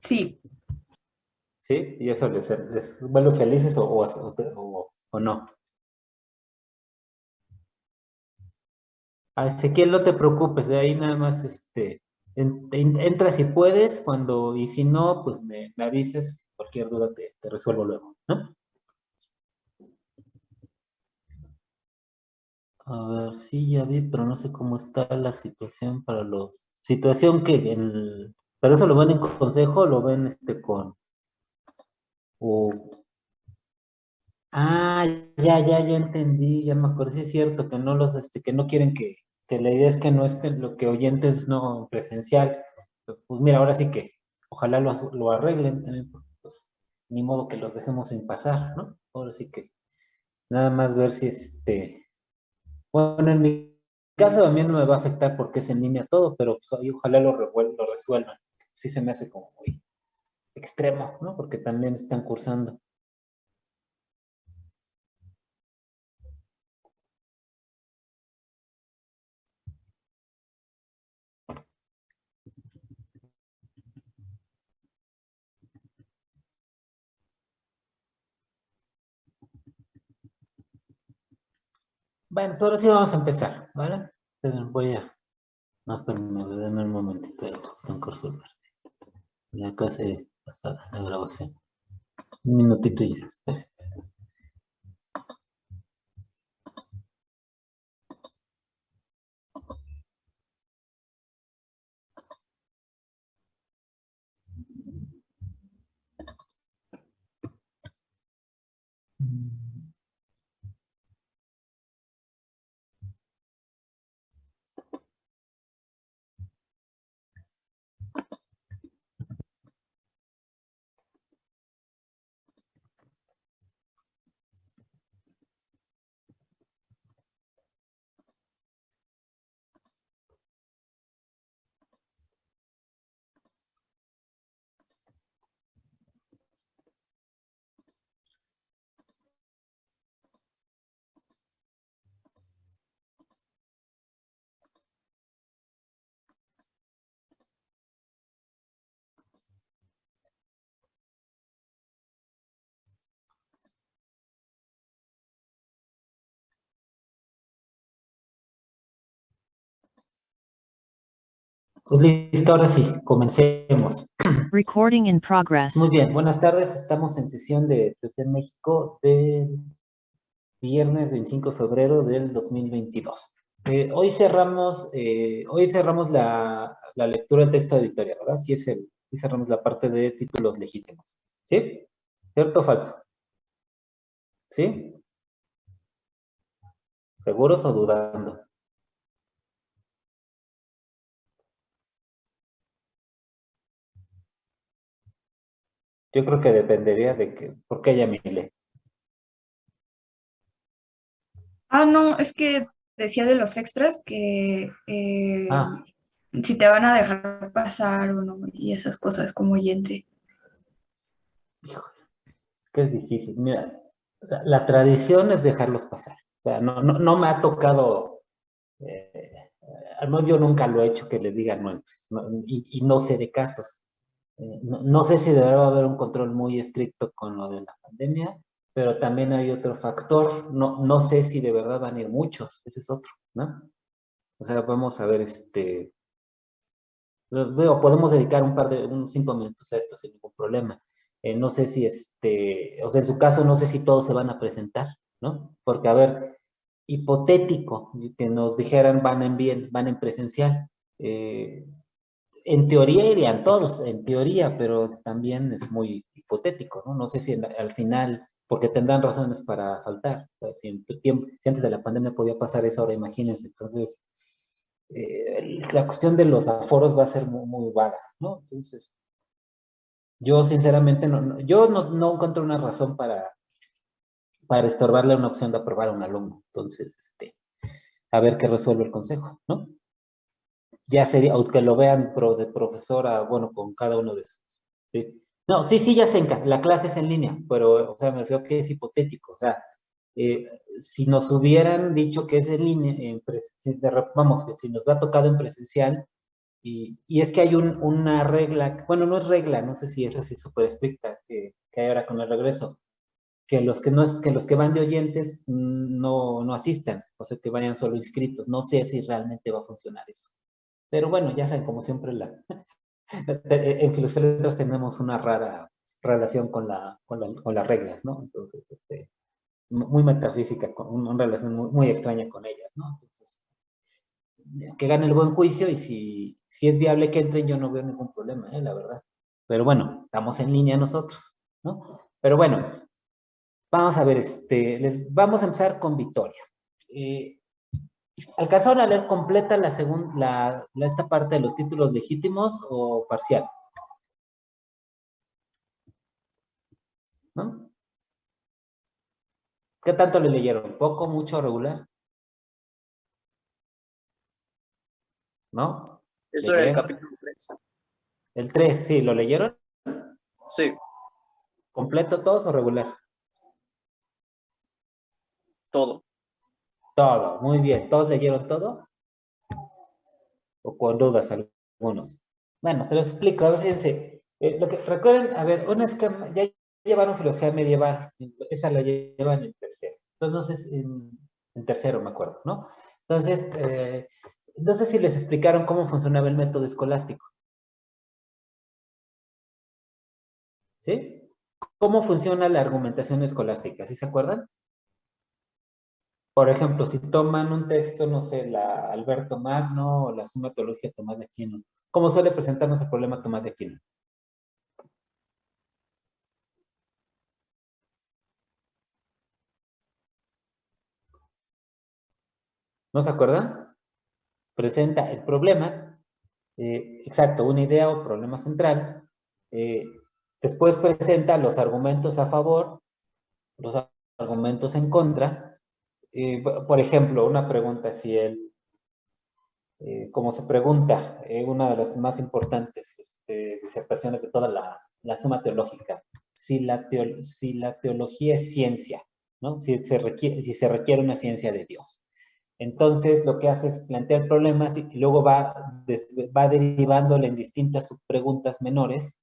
Sí. ¿Sí? ¿Y eso les vuelve felices o no? A Ezequiel, no te preocupes, de ahí nada más entra si puedes, y si no, pues me avises, cualquier duda te resuelvo luego, ¿no? A ver, sí, ya vi, pero no sé cómo está la situación para los... Situación pero eso lo ven en consejo, o lo ven o... Ah, ya entendí, ya me acuerdo, sí es cierto, que no que no quieren que la idea es que no es que lo que oyentes no presencial. Pues mira, ahora sí que ojalá lo arreglen también, porque, pues, ni modo que los dejemos sin pasar, ¿no? Ahora sí que nada más ver si bueno, en mi caso a mí no me va a afectar porque es en línea todo, pero pues, ahí ojalá lo resuelvan. Sí se me hace como muy extremo, ¿no? Porque también están cursando. Bueno, ahora sí vamos a empezar, ¿vale? Entonces voy a... Más permíteme, dame un momentito, tengo que resolver. La clase pasada, la grabación. Un minutito y ya, espera. Pues listo, ahora sí, comencemos. Recording in progress. Muy bien, buenas tardes, estamos en sesión de TC México del viernes 25 de febrero del 2022. Hoy cerramos la lectura del texto de Victoria, ¿verdad? Hoy cerramos la parte de títulos legítimos. ¿Sí? ¿Cierto o falso? ¿Sí? ¿Seguros o dudando? Yo creo que dependería ¿por qué ella me lee? Ah, no, es que decía de los extras que Ah, si te van a dejar pasar o no, y esas cosas como oyente. híjole, que es difícil. Mira, la tradición es dejarlos pasar. O sea, no me ha tocado, al menos yo nunca lo he hecho que le digan no entres, y no sé de casos. No sé si deberá haber un control muy estricto con lo de la pandemia, pero también hay otro factor. No sé si de verdad van a ir muchos, ese es otro, ¿no? O sea, vamos a ver, podemos dedicar unos 5 minutos a esto sin ningún problema. No sé si o sea, en su caso no sé si todos se van a presentar, ¿no? Porque, a ver, hipotético que nos dijeran van en presencial. En teoría irían todos, en teoría, pero también es muy hipotético, ¿no? No sé si al final, porque tendrán razones para faltar. O sea, si antes de la pandemia podía pasar eso, ahora imagínense. Entonces, la cuestión de los aforos va a ser muy, muy vaga, ¿no? Entonces, yo sinceramente no encuentro una razón para estorbarle una opción de aprobar a un alumno. Entonces, a ver qué resuelve el consejo, ¿no? Ya sería, aunque lo vean de profesora, bueno, con cada uno de esos. ¿Sí? No, sí, ya sé, la clase es en línea, pero, o sea, me refiero que es hipotético. O sea, si nos hubieran dicho que es en línea, vamos, que si nos va tocado en presencial, Y es que hay una regla, bueno, no es regla, no sé si es así súper estricta, que hay ahora con el regreso, que los que van de oyentes no asistan, o sea, que vayan solo inscritos. No sé si realmente va a funcionar eso. Pero bueno, ya saben, como siempre, en Filosofía de Letras tenemos una rara relación con las reglas, ¿no? Entonces, muy metafísica, con una relación muy extraña con ellas, ¿no? Entonces, que gane el buen juicio y si es viable que entren, yo no veo ningún problema, la verdad. Pero bueno, estamos en línea nosotros, ¿no? Pero bueno, vamos a ver, vamos a empezar con Victoria. ¿Alcanzaron a leer completa esta parte de los títulos legítimos o parcial? ¿No? ¿Qué tanto le leyeron? ¿Poco, mucho, regular? ¿No? Eso era el capítulo 3. El 3, sí, ¿lo leyeron? Sí, ¿Completo todos o regular? todo. Todo, muy bien. ¿Todos leyeron todo? ¿O con dudas algunos? Bueno, se los explico. A ver, fíjense. Lo que recuerden, a ver, una es que ya llevaron filosofía medieval. Esa la llevan en tercero. Entonces, en tercero, me acuerdo, ¿no? Entonces, no sé si les explicaron cómo funcionaba el método escolástico. ¿Sí? ¿Cómo funciona la argumentación escolástica? ¿Sí se acuerdan? Por ejemplo, si toman un texto, no sé, la Alberto Magno o la Suma Teología de Tomás de Aquino, ¿cómo suele presentarnos el problema Tomás de Aquino? ¿No se acuerdan? Presenta el problema, exacto, una idea o problema central, eh, después presenta los argumentos a favor, los argumentos en contra. Por ejemplo, una pregunta, si como se pregunta, una de las más importantes disertaciones de toda la Suma Teológica, si la teología es ciencia, ¿no? Si se requiere una ciencia de Dios. Entonces, lo que hace es plantear problemas y luego va derivándole en distintas subpreguntas menores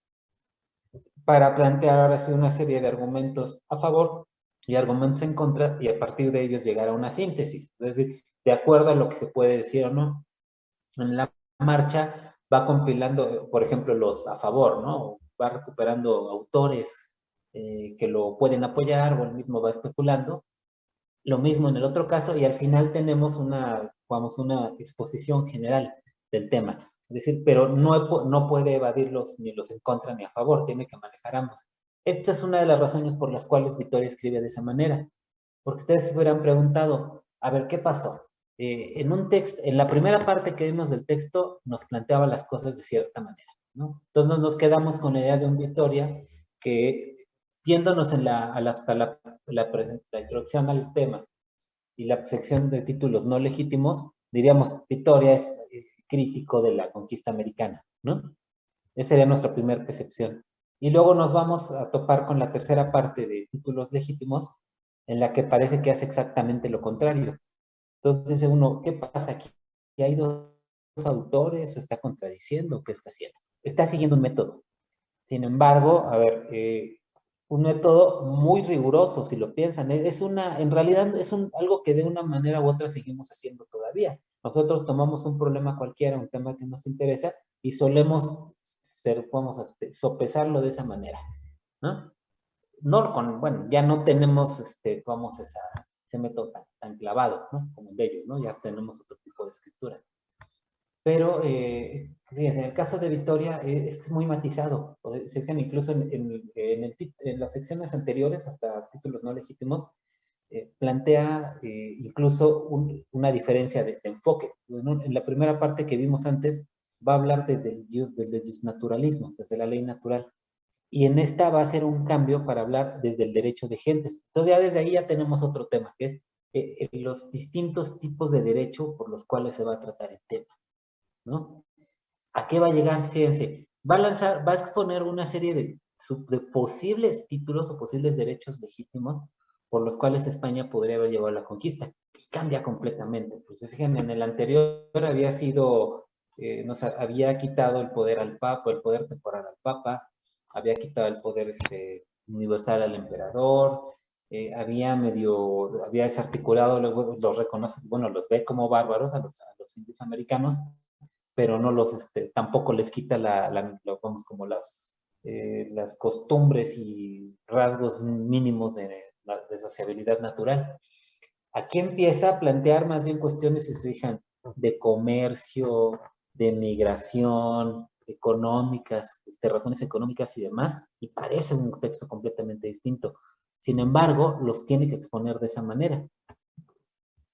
para plantear ahora sí una serie de argumentos a favor y argumentos en contra, y a partir de ellos llegar a una síntesis, es decir, de acuerdo a lo que se puede decir o no. En la marcha va compilando, por ejemplo, los a favor, ¿no? Va recuperando autores que lo pueden apoyar, o él mismo va especulando. Lo mismo en el otro caso, y al final tenemos una exposición general del tema. Es decir, pero no puede evadirlos ni los en contra ni a favor, tiene que manejar ambos. Esta es una de las razones por las cuales Victoria escribe de esa manera. Porque ustedes se hubieran preguntado, a ver, ¿qué pasó? En un texto, en la primera parte que vimos del texto, nos planteaba las cosas de cierta manera, ¿no? Entonces nos quedamos con la idea de un Victoria que, yéndonos hasta la introducción al tema y la sección de títulos no legítimos, diríamos, Victoria es crítico de la conquista americana, ¿no? Esa sería nuestra primera percepción. Y luego nos vamos a topar con la tercera parte de títulos legítimos, en la que parece que hace exactamente lo contrario. Entonces dice uno, ¿qué pasa aquí? ¿Que hay dos autores? ¿Se está contradiciendo? ¿Qué está haciendo? Está siguiendo un método. Sin embargo, a ver, un método muy riguroso, si lo piensan. En realidad es algo que de una manera u otra seguimos haciendo todavía. Nosotros tomamos un problema cualquiera, un tema que nos interesa, y solemos sopesarlo de esa manera, ¿no? Bueno, ya no tenemos, ese método tan clavado, ¿no? Como el de ellos, ¿no? Ya tenemos otro tipo de escritura. Pero, fíjense, en el caso de Victoria es muy matizado. Se fijan incluso en las secciones anteriores, hasta títulos no legítimos, plantea incluso una diferencia de enfoque. En la primera parte que vimos antes, va a hablar desde el naturalismo, desde la ley natural. Y en esta va a ser un cambio para hablar desde el derecho de gentes. Entonces ya desde ahí ya tenemos otro tema, que es los distintos tipos de derecho por los cuales se va a tratar el tema, ¿no? ¿A qué va a llegar? Fíjense, va a exponer una serie de posibles títulos o posibles derechos legítimos por los cuales España podría haber llevado la conquista. Y cambia completamente. Pues fíjense, en el anterior había sido había quitado el poder al Papa, el poder temporal al Papa, había quitado el poder universal al emperador, había desarticulado, los reconoce, bueno, los ve como bárbaros a los indios americanos, pero no tampoco les quita como las costumbres y rasgos mínimos de sociabilidad natural. Aquí empieza a plantear más bien cuestiones, si se fijan, de comercio, de migración, económicas, razones económicas y demás, y parece un texto completamente distinto. Sin embargo, los tiene que exponer de esa manera.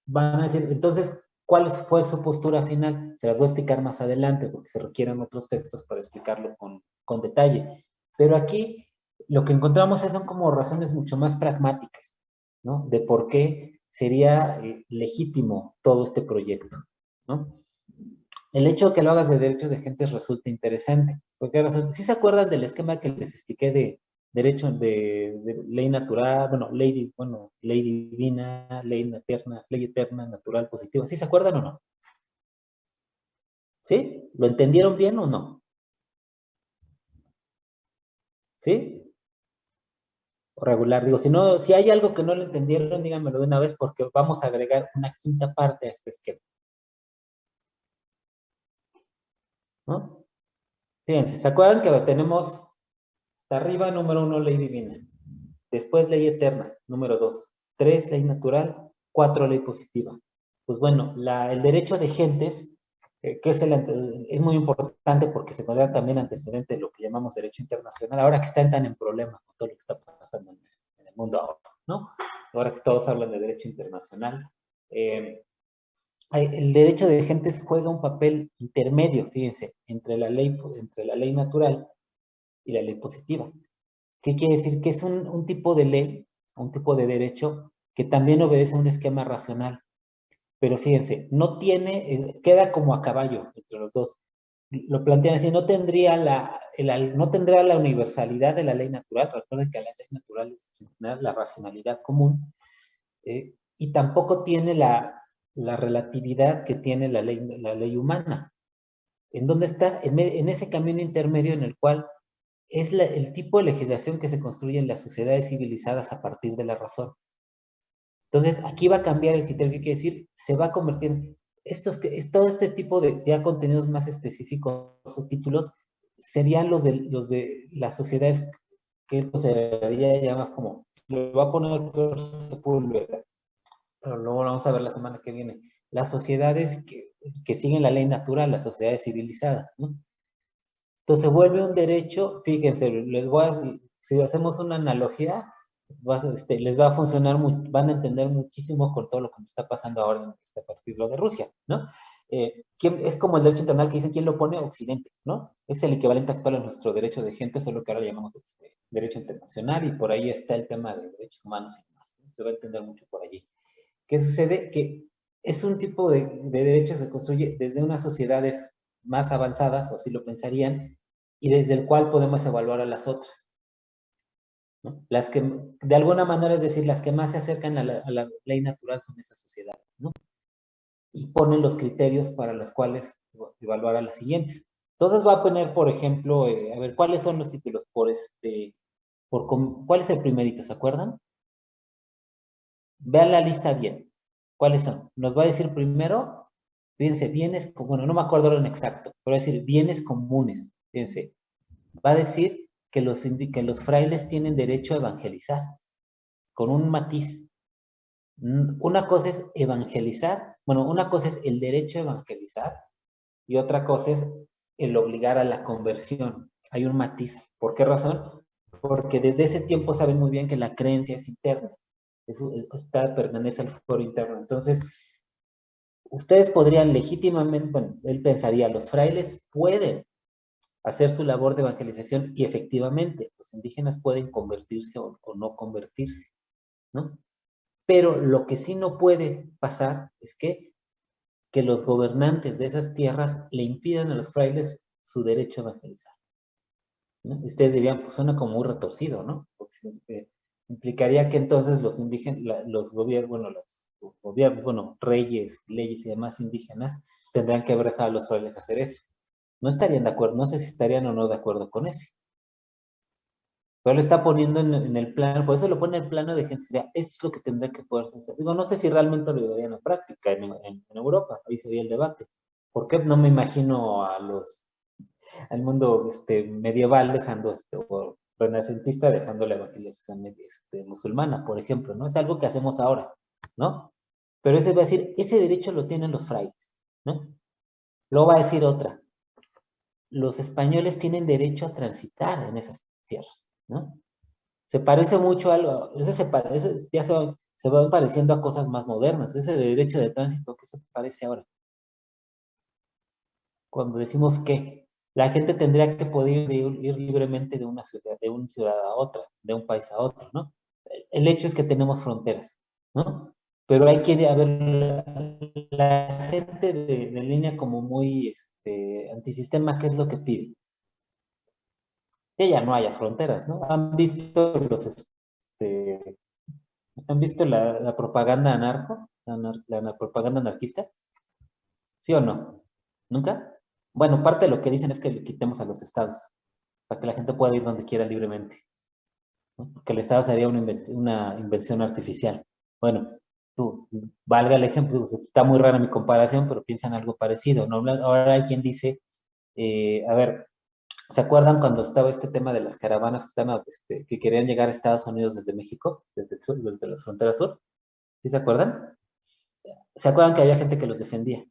Van a decir, entonces, ¿cuál fue su postura final? Se las voy a explicar más adelante, porque se requieren otros textos para explicarlo con detalle. Pero aquí lo que encontramos son como razones mucho más pragmáticas, ¿no? De por qué sería legítimo todo este proyecto, ¿no? El hecho de que lo hagas de derechos de gentes resulta interesante. ¿Por qué razón? ¿Sí se acuerdan del esquema que les expliqué de derecho de ley natural, ley divina, ley eterna, natural, positiva? ¿Sí se acuerdan o no? ¿Sí? ¿Lo entendieron bien o no? ¿Sí? O regular. Digo, si hay algo que no lo entendieron, díganmelo de una vez porque vamos a agregar una quinta parte a este esquema. ¿No? Fíjense, ¿se acuerdan que tenemos hasta arriba, número 1, ley divina? Después, ley eterna, número 2. 3, ley natural. 4, ley positiva. Pues bueno, el derecho de gentes, que es muy importante porque se considera también antecedente de lo que llamamos derecho internacional, ahora que están tan en problema con todo lo que está pasando en el mundo ahora, ¿no? Ahora que todos hablan de derecho internacional. El derecho de gentes juega un papel intermedio, fíjense, entre la ley natural y la ley positiva. ¿Qué quiere decir? Que es un tipo de ley, un tipo de derecho que también obedece a un esquema racional. Pero fíjense, queda como a caballo entre los dos. Lo plantean así, no tendría la universalidad de la ley natural. Recuerden que la ley natural es la racionalidad común, y tampoco tiene la relatividad que tiene la ley humana. ¿En dónde está? En ese camino intermedio en el cual es el tipo de legislación que se construye en las sociedades civilizadas a partir de la razón. Entonces, aquí va a cambiar el criterio. ¿Qué quiere decir? Se va a convertir en todo este tipo de ya contenidos más específicos o títulos serían los de las sociedades que consideraría ya más como, lo va a poner por Sepúlveda, pero luego lo vamos a ver la semana que viene. Las sociedades que siguen la ley natural, las sociedades civilizadas, ¿no? Entonces vuelve un derecho, fíjense, si hacemos una analogía, les va a funcionar, van a entender muchísimo con todo lo que está pasando ahora a partir de lo de Rusia, ¿no? Es como el derecho internacional que dicen, ¿quién lo pone? Occidente, ¿no? Es el equivalente actual a nuestro derecho de gente, solo que ahora le llamamos derecho internacional, y por ahí está el tema de derechos humanos y demás, ¿no? Se va a entender mucho por allí. ¿Qué sucede? Que es un tipo de derecho que se construye desde unas sociedades más avanzadas, o así lo pensarían, y desde el cual podemos evaluar a las otras, ¿no? Las que, de alguna manera, es decir, las que más se acercan a la ley natural son esas sociedades, ¿no? Y ponen los criterios para los cuales evaluar a las siguientes. Entonces va a poner, por ejemplo, a ver, ¿cuáles son los títulos? ¿Cuál es el primerito? ¿Se acuerdan? Vean la lista bien. ¿Cuáles son? Nos va a decir primero, fíjense, bueno, no me acuerdo ahora en exacto, pero va a decir bienes comunes. Fíjense, va a decir que los frailes tienen derecho a evangelizar, con un matiz. Una cosa es evangelizar, bueno, una cosa es el derecho a evangelizar y otra cosa es el obligar a la conversión. Hay un matiz. ¿Por qué razón? Porque desde ese tiempo saben muy bien que la creencia es interna. Eso permanece al foro interno. Entonces, ustedes podrían legítimamente, bueno, él pensaría, los frailes pueden hacer su labor de evangelización y efectivamente los indígenas pueden convertirse o no convertirse, ¿no? Pero lo que sí no puede pasar es que los gobernantes de esas tierras le impidan a los frailes su derecho a evangelizar, ¿no? Ustedes dirían, pues suena como muy retorcido, ¿no? Porque implicaría que entonces los indígenas, los gobiernos, bueno, reyes, leyes y demás indígenas tendrían que haber dejado a los frailes hacer eso. No estarían de acuerdo, no sé si estarían o no de acuerdo con ese. Pero lo está poniendo en el plano, por eso lo pone en el plano de gente, sería, esto es lo que tendría que poderse hacer. Digo, no sé si realmente lo llevarían a práctica en Europa, ahí sería el debate. ¿Por qué no me imagino al mundo medieval dejando, o renacentista dejando la evangelización musulmana, por ejemplo, ¿no? Es algo que hacemos ahora, ¿no? Pero ese va a decir, ese derecho lo tienen los frailes, ¿no? Luego va a decir otra, los españoles tienen derecho a transitar en esas tierras, ¿no? Se parece mucho a algo, ese ya se van pareciendo a cosas más modernas, ese derecho de tránsito que se parece ahora. Cuando decimos que la gente tendría que poder ir libremente de una ciudad a otra, de un país a otro, ¿no? El hecho es que tenemos fronteras, ¿no? Pero hay que haber la gente de línea como muy antisistema, ¿qué es lo que pide? Que ya no haya fronteras, ¿no? ¿Han visto la propaganda anarco? La propaganda anarquista? ¿Sí o no? ¿Nunca? Bueno, parte de lo que dicen es que le quitemos a los estados, para que la gente pueda ir donde quiera libremente, ¿no? Porque el estado sería una invención artificial. Bueno, valga el ejemplo, pues, está muy rara mi comparación, pero piensa en algo parecido, ¿no? Ahora hay quien dice, a ver, ¿se acuerdan cuando estaba este tema de las caravanas que querían llegar a Estados Unidos desde México, desde el sur, desde las fronteras sur? ¿Sí se acuerdan? ¿Se acuerdan que había gente que los defendía?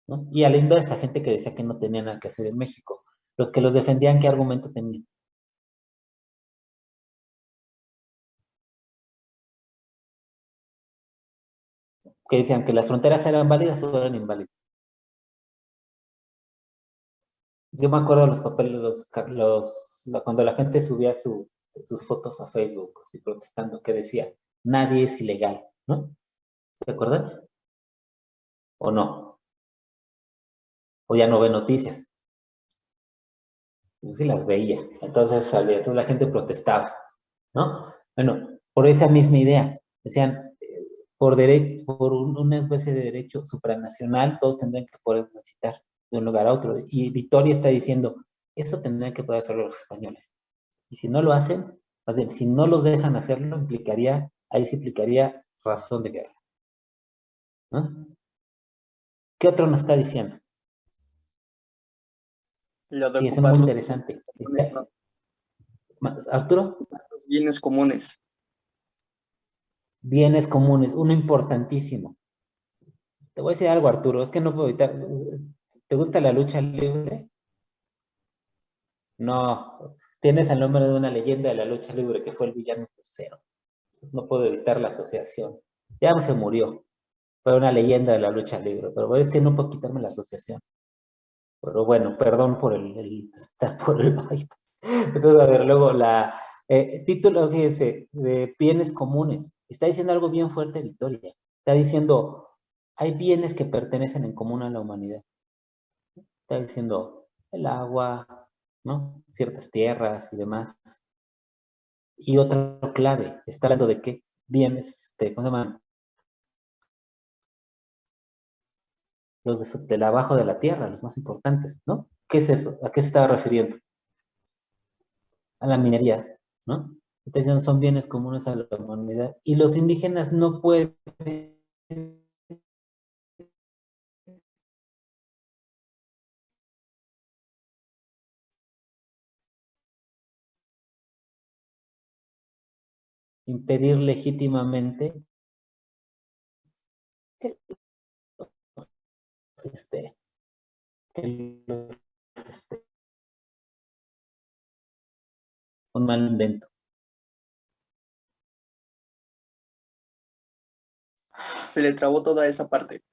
¿No? Y a la inversa, gente que decía que no tenía nada que hacer en México. Los que los defendían, ¿qué argumento tenían? Que decían que las fronteras eran válidas o eran inválidas. Yo me acuerdo de los papeles, cuando la gente subía sus fotos a Facebook, así protestando, que decía, nadie es ilegal, ¿no? ¿Se acuerdan? ¿O no? O ya no ve noticias. Yo sí las veía. Entonces salía, entonces la gente protestaba, ¿no? Bueno, por esa misma idea. Decían, por una especie de derecho supranacional, todos tendrían que poder transitar de un lugar a otro. Y Victoria está diciendo, eso tendrían que poder hacerlo los españoles. Y si no lo hacen, más bien, si no los dejan hacerlo, ahí sí implicaría razón de guerra, ¿no? ¿Qué otro nos está diciendo? Lo de Y es ocupar muy los interesante. bienes, ¿no? Arturo, Los bienes comunes. bienes comunes, uno importantísimo. Te voy a decir algo, Arturo, es que no puedo evitar. ¿Te gusta la lucha libre? No, tienes el nombre de una leyenda de la lucha libre que fue el villano crucero. No puedo evitar la asociación. Ya se murió. Fue una leyenda de la lucha libre, pero es que no puedo quitarme la asociación. Pero bueno, perdón por está por el iPad. Entonces, a ver, luego título, fíjese, de bienes comunes. Está diciendo algo bien fuerte, Victoria. Está diciendo, hay bienes que pertenecen en común a la humanidad. Está diciendo el agua, ¿no? Ciertas tierras y demás. Y otra clave, está hablando de qué bienes, ¿cómo se llaman? Los del abajo de la tierra, los más importantes, ¿no? ¿Qué es eso? ¿A qué se estaba refiriendo? A la minería, ¿no? Está diciendo son bienes comunes a la humanidad. Y los indígenas no pueden impedir legítimamente que este, que un mal invento. Se le trabó toda esa parte.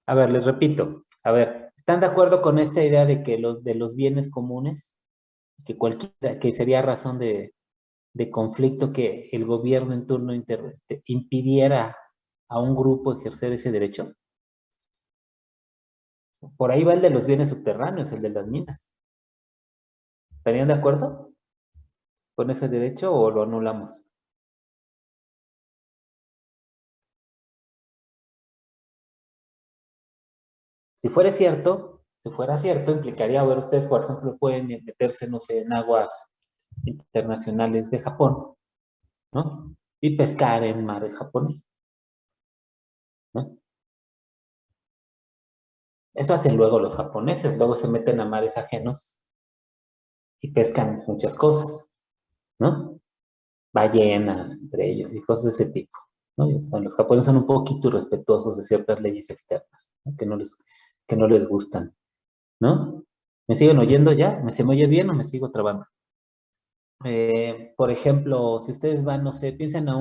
A ver, les repito, a ver, ¿están de acuerdo con esta idea de que de los bienes comunes, que sería razón de conflicto que el gobierno en turno impidiera a un grupo ejercer ese derecho? Por ahí va el de los bienes subterráneos, el de las minas. ¿Estarían de acuerdo con ese derecho o lo anulamos? Si fuera cierto, implicaría, a ver, ustedes, por ejemplo, pueden meterse, no sé, en aguas internacionales de Japón, ¿no? Y pescar en mar japonés, ¿no? Eso hacen luego los japoneses, luego se meten a mares ajenos y pescan muchas cosas, ¿no? Ballenas, entre ellos, y cosas de ese tipo, ¿no? Los japoneses son un poquito irrespetuosos de ciertas leyes externas, ¿no? Que no les gustan, ¿no? ¿Me siguen oyendo ya? ¿Se me oye bien o me sigo trabando? Por ejemplo, si ustedes van, no sé, piensen a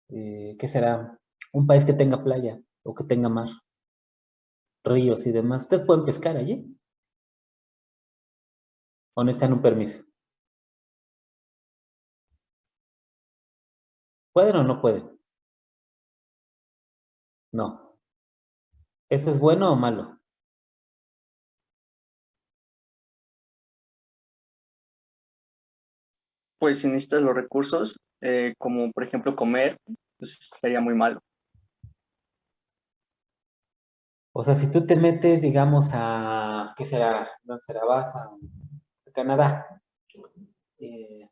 ¿qué será? Un país que tenga playa o que tenga mar, ríos y demás. ¿Ustedes pueden pescar allí? ¿O necesitan un permiso? ¿Pueden o no pueden? No. ¿Eso es bueno o malo? Pues si necesitas los recursos, como por ejemplo comer, pues sería muy malo. O sea, si tú te metes, digamos, ¿qué será? ¿Dónde será? Vas a Canadá.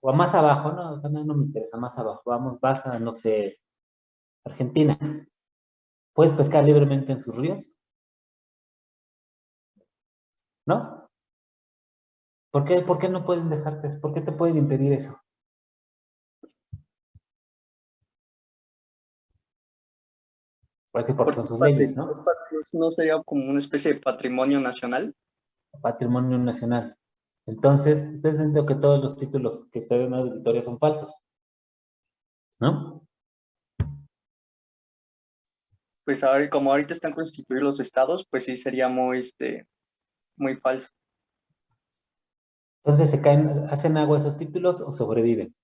O a más abajo, no, Canadá no me interesa, más abajo. Vas a, no sé, Argentina. ¿Puedes pescar libremente en sus ríos? ¿No? ¿Por qué no pueden dejarte? ¿Por qué te pueden impedir eso? Pues sí, porque Porque son sus leyes, ¿no? no sería como una especie de patrimonio nacional. Patrimonio nacional. Entonces, ustedes entienden que todos los títulos que ustedes en la Victoria son falsos, ¿no? Pues a ver, como ahorita están constituidos los estados, pues sí sería muy, muy falso. Entonces se caen, hacen agua esos títulos o sobreviven.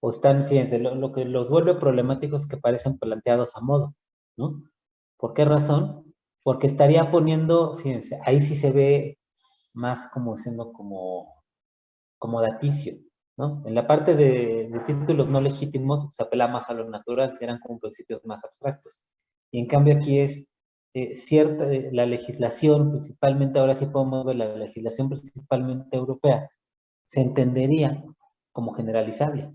O están, fíjense, lo que los vuelve problemáticos es que parecen planteados a modo, ¿no? ¿Por qué razón? Porque estaría poniendo, fíjense, ahí sí se ve más como siendo como daticio, ¿no? En la parte de títulos no legítimos se apela más a lo natural, eran como principios más abstractos. Y en cambio aquí es cierta, la legislación, principalmente, ahora sí podemos ver la legislación principalmente europea, se entendería como generalizable.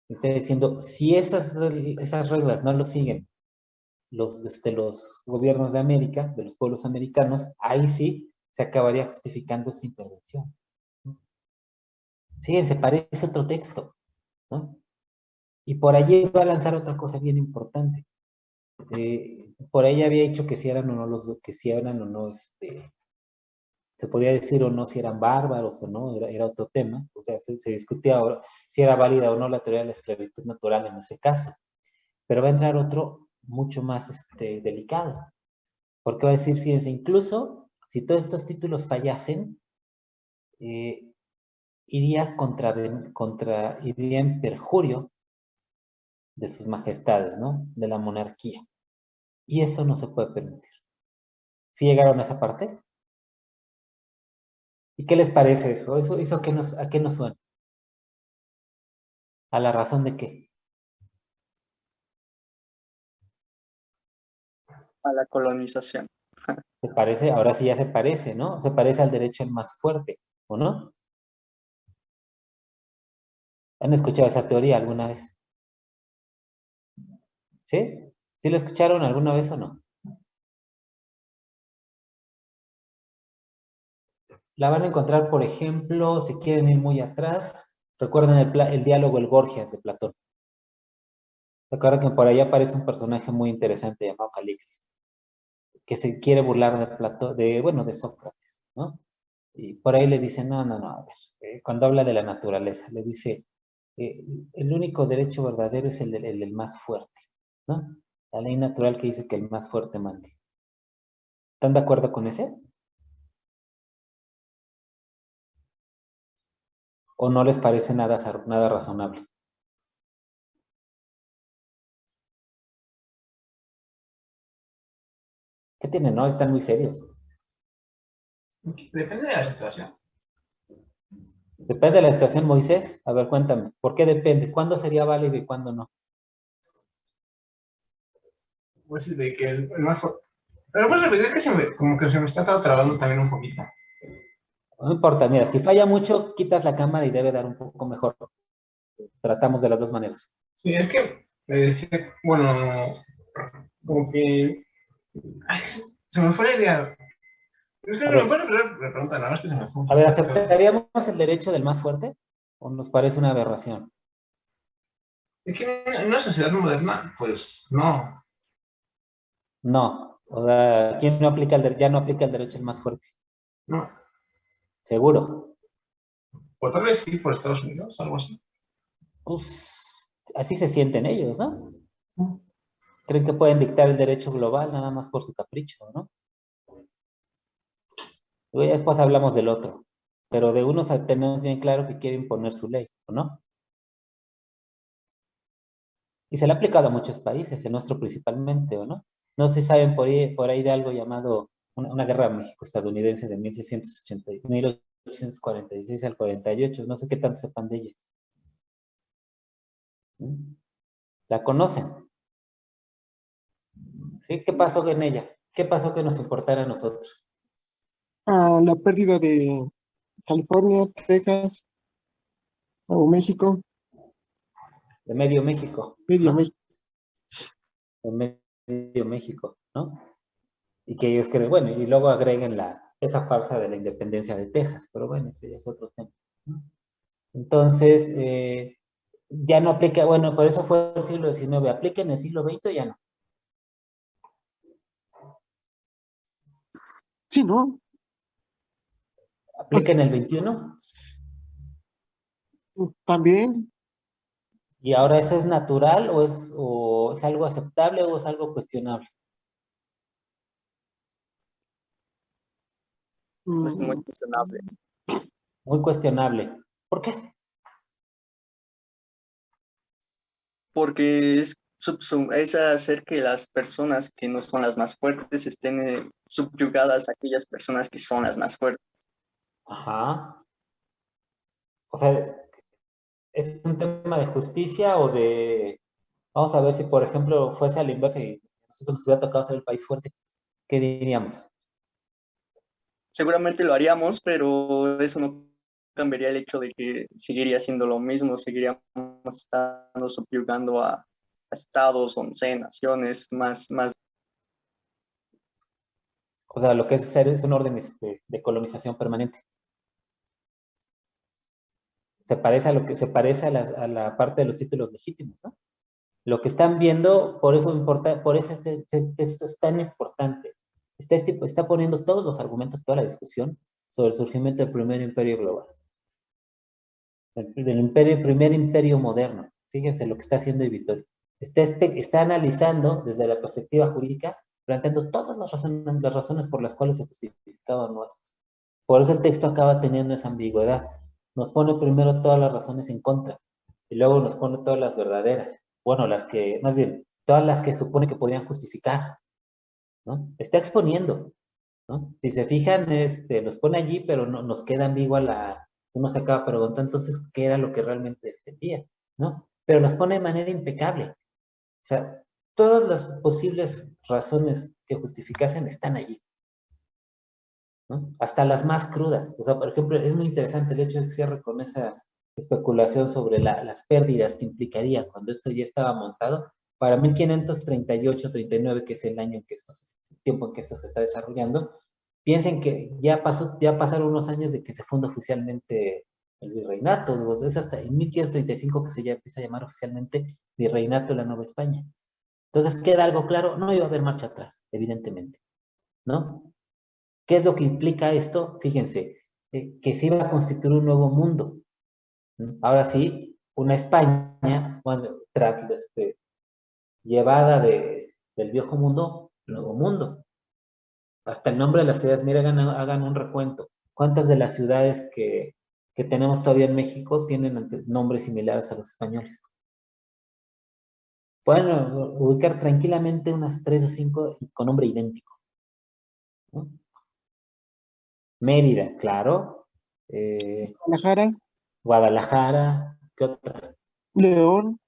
Estoy diciendo, si esas reglas no lo siguen los gobiernos de América, de los pueblos americanos, ahí sí se acabaría justificando esa intervención. Fíjense, parece otro texto, ¿no? Y por allí va a lanzar otra cosa bien importante. Por ahí había dicho que si eran o no que si eran o no, se podía decir o no si eran bárbaros o no, era otro tema. O sea, se discutía ahora si era válida o no la teoría de la esclavitud natural en ese caso. Pero va a entrar otro mucho más delicado. Porque va a decir, fíjense, incluso si todos estos títulos fallasen, eh, iría en perjurio de sus majestades, ¿no? De la monarquía. Y eso no se puede permitir. ¿Sí llegaron a esa parte? ¿Y qué les parece eso? ¿Eso a qué nos suena? ¿A la razón de qué? A la colonización. Se parece, ahora sí ya se parece, ¿no? Se parece al derecho al más fuerte, ¿o no? ¿Han escuchado esa teoría alguna vez? ¿Sí? ¿Sí la escucharon alguna vez o no? La van a encontrar, por ejemplo, si quieren ir muy atrás, recuerden el diálogo El Gorgias de Platón. ¿Se acuerdan que por ahí aparece un personaje muy interesante llamado Calicles, que se quiere burlar de Platón, bueno, de Sócrates, ¿no? Y por ahí le dice, no, no, no, a ver, cuando habla de la naturaleza, le dice, eh, el único derecho verdadero es el del más fuerte, ¿no? La ley natural que dice que el más fuerte mande. ¿Están de acuerdo con ese? ¿O no les parece nada razonable? ¿Qué tienen, no? Están muy serios. Depende de la situación. Depende de la situación, Moisés. A ver, cuéntame, ¿por qué depende? ¿Cuándo sería válido y cuándo no? Pues de que el más fuerte. Pero pues repetir que como que se me está trabando también un poquito. No importa, mira, si falla mucho, quitas la cámara y debe dar un poco mejor. Tratamos de las dos maneras. Sí, es que me decía, bueno, como que ay, se me fue la idea. Es que A me ver, puede preguntar, nada más que se me fue un a ver, poquito. ¿aceptaríamos el derecho del más fuerte? ¿O nos parece una aberración? Es que en una sociedad moderna, pues no. No. O sea, ¿quién no aplica ya no aplica el derecho del más fuerte? No. Seguro. O tal vez sí por Estados Unidos, algo así. Pues así se sienten ellos, ¿no? Creen que pueden dictar el derecho global nada más por su capricho, ¿no? Y después hablamos del otro. Pero de unos tenemos bien claro que quiere imponer su ley, ¿o no? Y se le ha aplicado a muchos países, el nuestro principalmente, ¿o no? No sé si saben por ahí de algo llamado una guerra México-estadounidense de 1846 al 48, no sé qué tanto sepan de ella. ¿Mm? ¿La conocen? ¿Sí? ¿Qué pasó en ella? ¿Qué pasó que nos importara a nosotros? La pérdida de California, Texas, Nuevo México, De medio México, medio ¿no? México. De medio México, ¿no? Y que ellos creen, bueno, y luego agreguen esa farsa de la independencia de Texas, pero bueno, ese ya es otro tema, ¿no? Entonces, ya no aplica, bueno, por eso fue el siglo XIX, aplica en el siglo XX o ya no. Sí, ¿no? Aplica en el XXI También, y ahora eso es natural o es algo aceptable o es algo cuestionable. Es muy mm, cuestionable. Muy cuestionable. ¿Por qué? Porque es hacer que las personas que no son las más fuertes estén subyugadas a aquellas personas que son las más fuertes. Ajá. O sea, ¿es un tema de justicia o de... Vamos a ver si, por ejemplo, fuese a la inversa y nosotros nos hubiera tocado ser el país fuerte, ¿qué diríamos? Seguramente lo haríamos, pero eso no cambiaría el hecho de que seguiría siendo lo mismo, seguiríamos estando subyugando a estados o no sé, naciones más. O sea, lo que es ser es un orden de colonización permanente. Se parece a lo que se parece a la parte de los títulos legítimos, ¿no? Lo que están viendo, por eso importa, por eso este texto es tan importante. Está poniendo todos los argumentos, toda la discusión sobre el surgimiento del primer imperio global, primer imperio moderno. Fíjense lo que está haciendo Vittorio. Está analizando desde la perspectiva jurídica, planteando todas las razones por las cuales se justificaba nuestro. Por eso el texto acaba teniendo esa ambigüedad. Nos pone primero todas las razones en contra y luego nos pone todas las verdaderas. Bueno, más bien, todas las que supone que podrían justificar, ¿no? Está exponiendo, ¿no? Si se fijan, los pone allí, pero no, nos queda ambigua uno se acaba preguntando entonces qué era lo que realmente defendía, ¿no? Pero los pone de manera impecable. O sea, todas las posibles razones que justificasen están allí, ¿no? Hasta las más crudas. O sea, por ejemplo, es muy interesante el hecho de que cierre con esa especulación sobre las pérdidas que implicaría cuando esto ya estaba montado. Para 1538-39, que es el año el tiempo en que esto se está desarrollando, piensen que ya pasaron unos años de que se funda oficialmente el virreinato. Digo, es hasta en 1535 que se ya empieza a llamar oficialmente Virreinato de la Nueva España. Entonces queda algo claro, no iba a haber marcha atrás, evidentemente, ¿no? ¿Qué es lo que implica esto? Fíjense, que se iba a constituir un nuevo mundo, ¿no? Ahora sí, una España, bueno, llevada del viejo mundo, nuevo mundo. Hasta el nombre de las ciudades, miren, hagan un recuento. ¿Cuántas de las ciudades que tenemos todavía en México tienen nombres similares a los españoles? Pueden ubicar tranquilamente unas 3 o 5 con nombre idéntico, ¿no? Mérida, claro. Guadalajara, Guadalajara, ¿qué otra? León,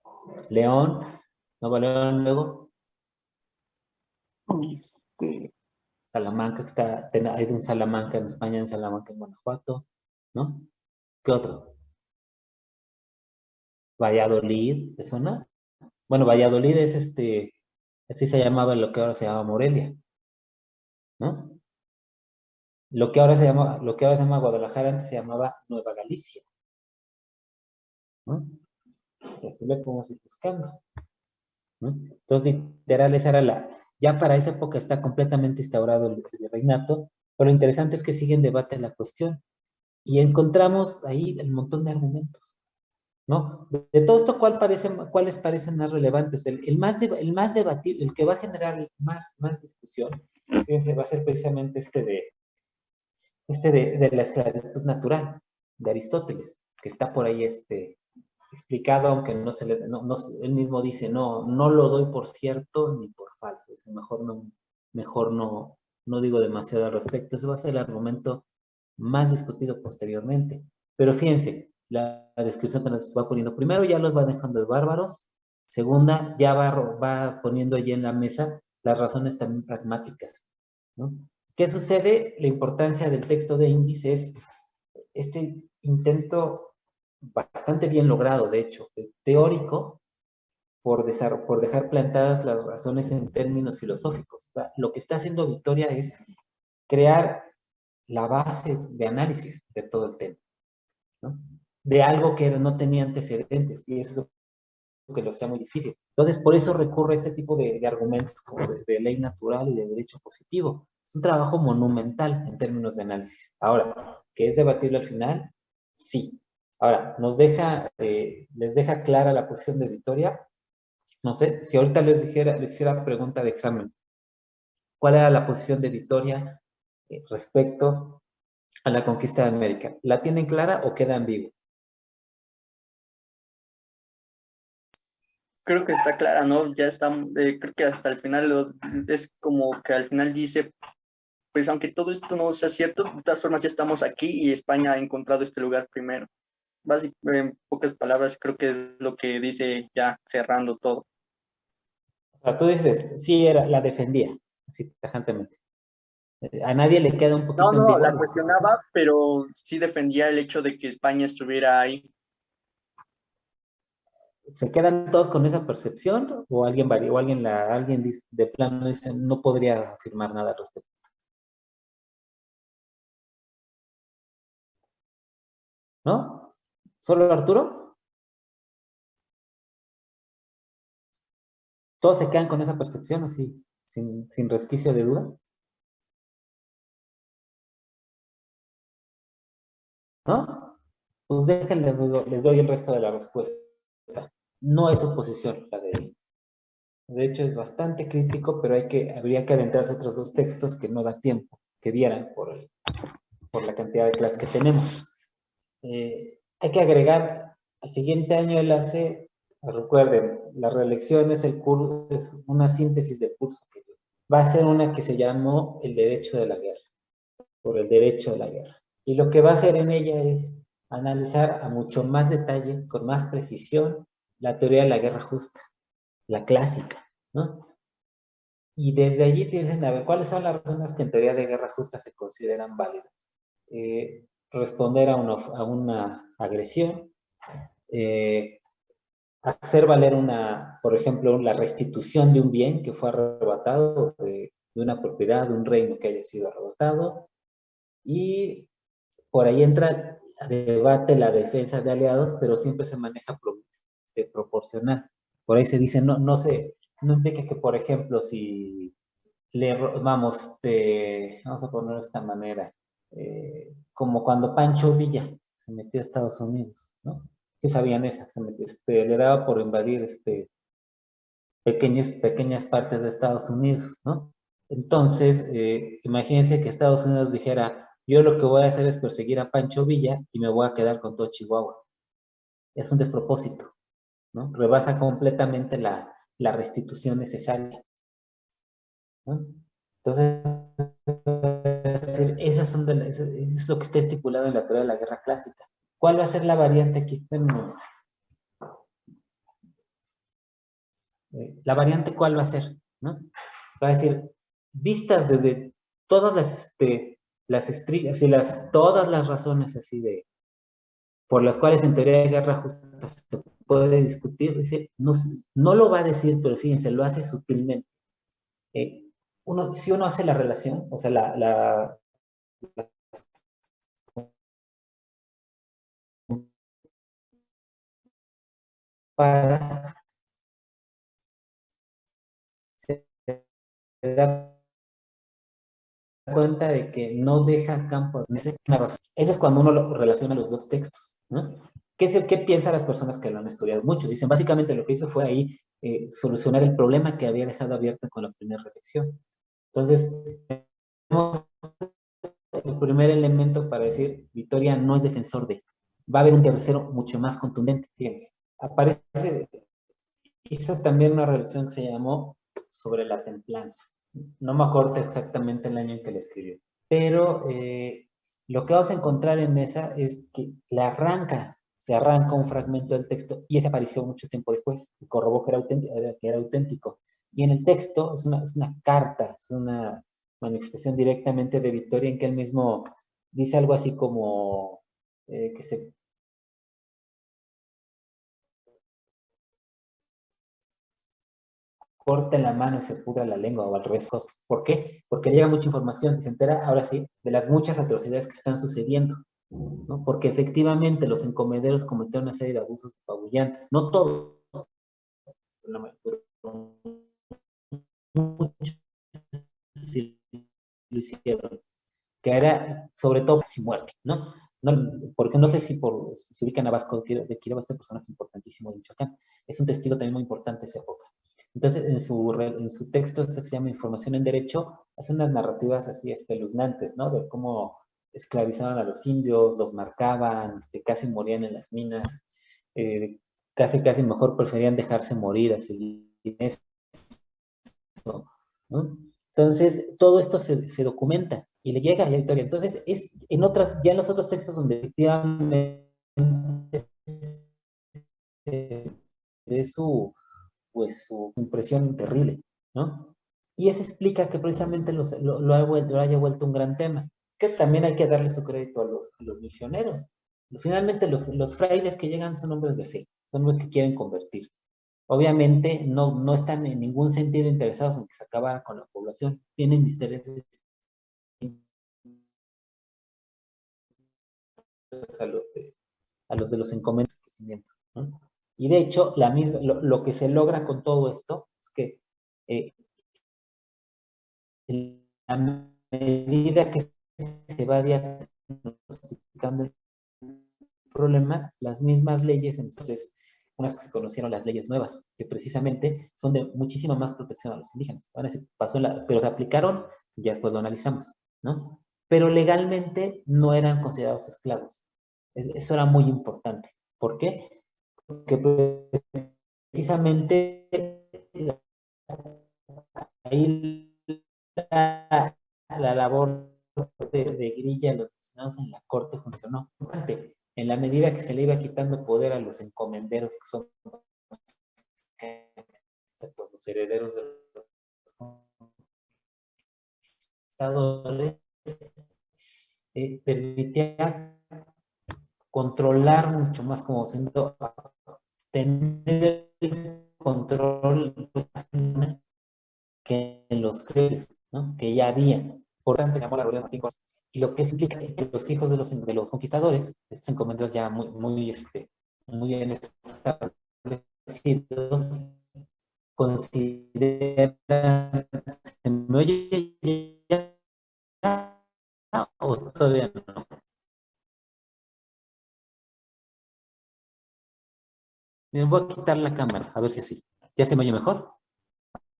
León, Nuevo León, luego. este, Salamanca, hay un Salamanca en España, un Salamanca en Guanajuato, ¿no? ¿Qué otro? Valladolid, ¿te suena? Bueno, Valladolid es así se llamaba lo que ahora se llama Morelia, ¿no? Lo que ahora se llama Guadalajara antes se llamaba Nueva Galicia, ¿no? Y así le podemos ir buscando, ¿no? Entonces, literal, esa era ya para esa época está completamente instaurado el virreinato, pero lo interesante es que sigue en debate la cuestión, y encontramos ahí un montón de argumentos, ¿no? De todo esto, ¿cuáles parecen más relevantes? El más debatible, el que va a generar más discusión, fíjense, va a ser precisamente de la esclavitud natural, de Aristóteles, que está por ahí explicado, aunque él mismo dice, no lo doy por cierto ni por falso, mejor no digo demasiado al respecto. Ese va a ser el argumento más discutido posteriormente. Pero fíjense, la descripción que nos va poniendo, primero ya los va dejando de bárbaros, segunda, ya va poniendo allí en la mesa las razones también pragmáticas, ¿no? ¿Qué sucede? La importancia del texto de índice es este intento bastante bien logrado, de hecho, teórico, por dejar plantadas las razones en términos filosóficos. Lo que está haciendo Victoria es crear la base de análisis de todo el tema, ¿no? De algo que no tenía antecedentes, y eso es lo que lo hacía muy difícil. Entonces, por eso recurre a este tipo de argumentos como de ley natural y de derecho positivo. Es un trabajo monumental en términos de análisis. Ahora, ¿que es debatible al final? Sí. Ahora, les deja clara la posición de Victoria. No sé, si ahorita les hiciera pregunta de examen, ¿cuál era la posición de Victoria respecto a la conquista de América? ¿La tienen clara o queda ambigua? Creo que está clara, ¿no? Ya está, creo que hasta el final es como que al final dice, pues aunque todo esto no sea cierto, de todas formas ya estamos aquí y España ha encontrado este lugar primero. Básicamente, en pocas palabras, creo que es lo que dice ya cerrando todo. O sea, tú dices, sí, la defendía, así tajantemente. A nadie le queda un No, poquito no, ambiguo. la cuestionaba, pero sí defendía el hecho de que España estuviera ahí. ¿Se quedan todos con esa percepción? ¿O alguien varía? ¿O alguien de plano dice, no podría afirmar nada al respecto? ¿No? ¿Solo Arturo? ¿Todos se quedan con esa percepción así, sin resquicio de duda? ¿No? Pues déjenle, les doy el resto de la respuesta. No es oposición la de él. De hecho, es bastante crítico, pero habría que adentrarse a otros dos textos que no da tiempo que vieran por la cantidad de clases que tenemos. Hay que agregar, al siguiente año él recuerden, la reelección es una síntesis del curso que dio. Va a ser una que se llamó el derecho de la guerra, por el derecho de la guerra. Y lo que va a hacer en ella es analizar a mucho más detalle, con más precisión, la teoría de la guerra justa, la clásica, ¿no? Y desde allí piensen a ver cuáles son las razones que en teoría de guerra justa se consideran válidas. Responder a una agresión, hacer valer por ejemplo, la restitución de un bien que fue arrebatado, de una propiedad, de un reino que haya sido arrebatado, y por ahí entra a debate la defensa de aliados, pero siempre se maneja proporcional. Por ahí se dice, no implica que, por ejemplo, si vamos a ponerlo de esta manera, como cuando Pancho Villa se metió a Estados Unidos, ¿no? ¿Qué sabían esas? Le daba por invadir pequeñas partes de Estados Unidos, ¿no? Entonces, imagínense que Estados Unidos dijera, yo lo que voy a hacer es perseguir a Pancho Villa y me voy a quedar con todo Chihuahua. Es un despropósito, ¿no? Rebasa completamente la restitución necesaria, ¿no? Entonces, eso es lo que está estipulado en la teoría de la guerra clásica. ¿Cuál va a ser la variante aquí? La variante, ¿cuál va a ser? ¿No? Va a decir, vistas desde todas todas las razones así por las cuales en teoría de guerra justa se puede discutir, dice, no lo va a decir, pero fíjense, lo hace sutilmente. Si uno hace la relación, o sea, para se da cuenta de que no deja campo. Eso es cuando uno lo relaciona los dos textos, ¿no? ¿Qué piensan las personas que lo han estudiado mucho? Dicen, básicamente lo que hizo fue ahí solucionar el problema que había dejado abierto con la primera reflexión. Entonces, tenemos el primer elemento para decir, Vittoria no es defensor de. Va a haber un tercero mucho más contundente, fíjense. Hizo también una reflexión que se llamó sobre la templanza. No me acuerdo exactamente el año en que la escribió, pero lo que vamos a encontrar en esa es que se arranca un fragmento del texto y ese apareció mucho tiempo después y corroboró que era auténtico. Y en el texto es una carta, es una manifestación directamente de Vittoria en que él mismo dice algo así como que se corte la mano y se pudra la lengua, o al revés. ¿Por qué? Porque llega mucha información y se entera, ahora sí, de las muchas atrocidades que están sucediendo, ¿no? Porque efectivamente los encomenderos cometieron una serie de abusos apabullantes, no todos, pero muchos sí lo hicieron, que era sobre todo casi muerte, ¿no? Porque no sé si se ubican a Vasco de Quiroga, este personaje importantísimo de Michoacán, es un testigo también muy importante de esa época. Entonces, en su texto, este que se llama Información en Derecho, hace unas narrativas así espeluznantes, ¿no? De cómo esclavizaban a los indios, los marcaban, casi morían en las minas, casi mejor preferían dejarse morir así, eso, ¿no? Entonces, todo esto se documenta y le llega a la historia. Entonces, ya en los otros textos donde efectivamente es su impresión terrible, ¿no? Y eso explica que precisamente lo haya vuelto un gran tema, que también hay que darle su crédito a los misioneros. Finalmente, los frailes que llegan son hombres de fe, son los que quieren convertir. Obviamente, no están en ningún sentido interesados en que se acabara con la población, tienen intereses a los de los encomenderos de crecimiento, ¿no? Y de hecho, lo que se logra con todo esto es que en la medida que se va diagnosticando el problema, las mismas leyes, entonces, unas que se conocieron las leyes nuevas, que precisamente son de muchísima más protección a los indígenas. Van a decir, pero se aplicaron, ya después lo analizamos, ¿no? Pero legalmente no eran considerados esclavos. Eso era muy importante. ¿Por qué? Porque precisamente ahí la labor de Grilla y los destinados en la corte funcionó. En la medida que se le iba quitando poder a los encomenderos, que son los herederos de los conquistadores, permitía controlar mucho más, como siendo tener el control que en los credos, ¿no? Que ya había. Por tanto, llamó la rebelión y lo que explica que los hijos de los conquistadores, estos encomenderos ya muy bien establecidos, consideran, ¿se me oye ya o todavía no? Me voy a quitar la cámara, a ver si así. ¿Ya se me oye mejor?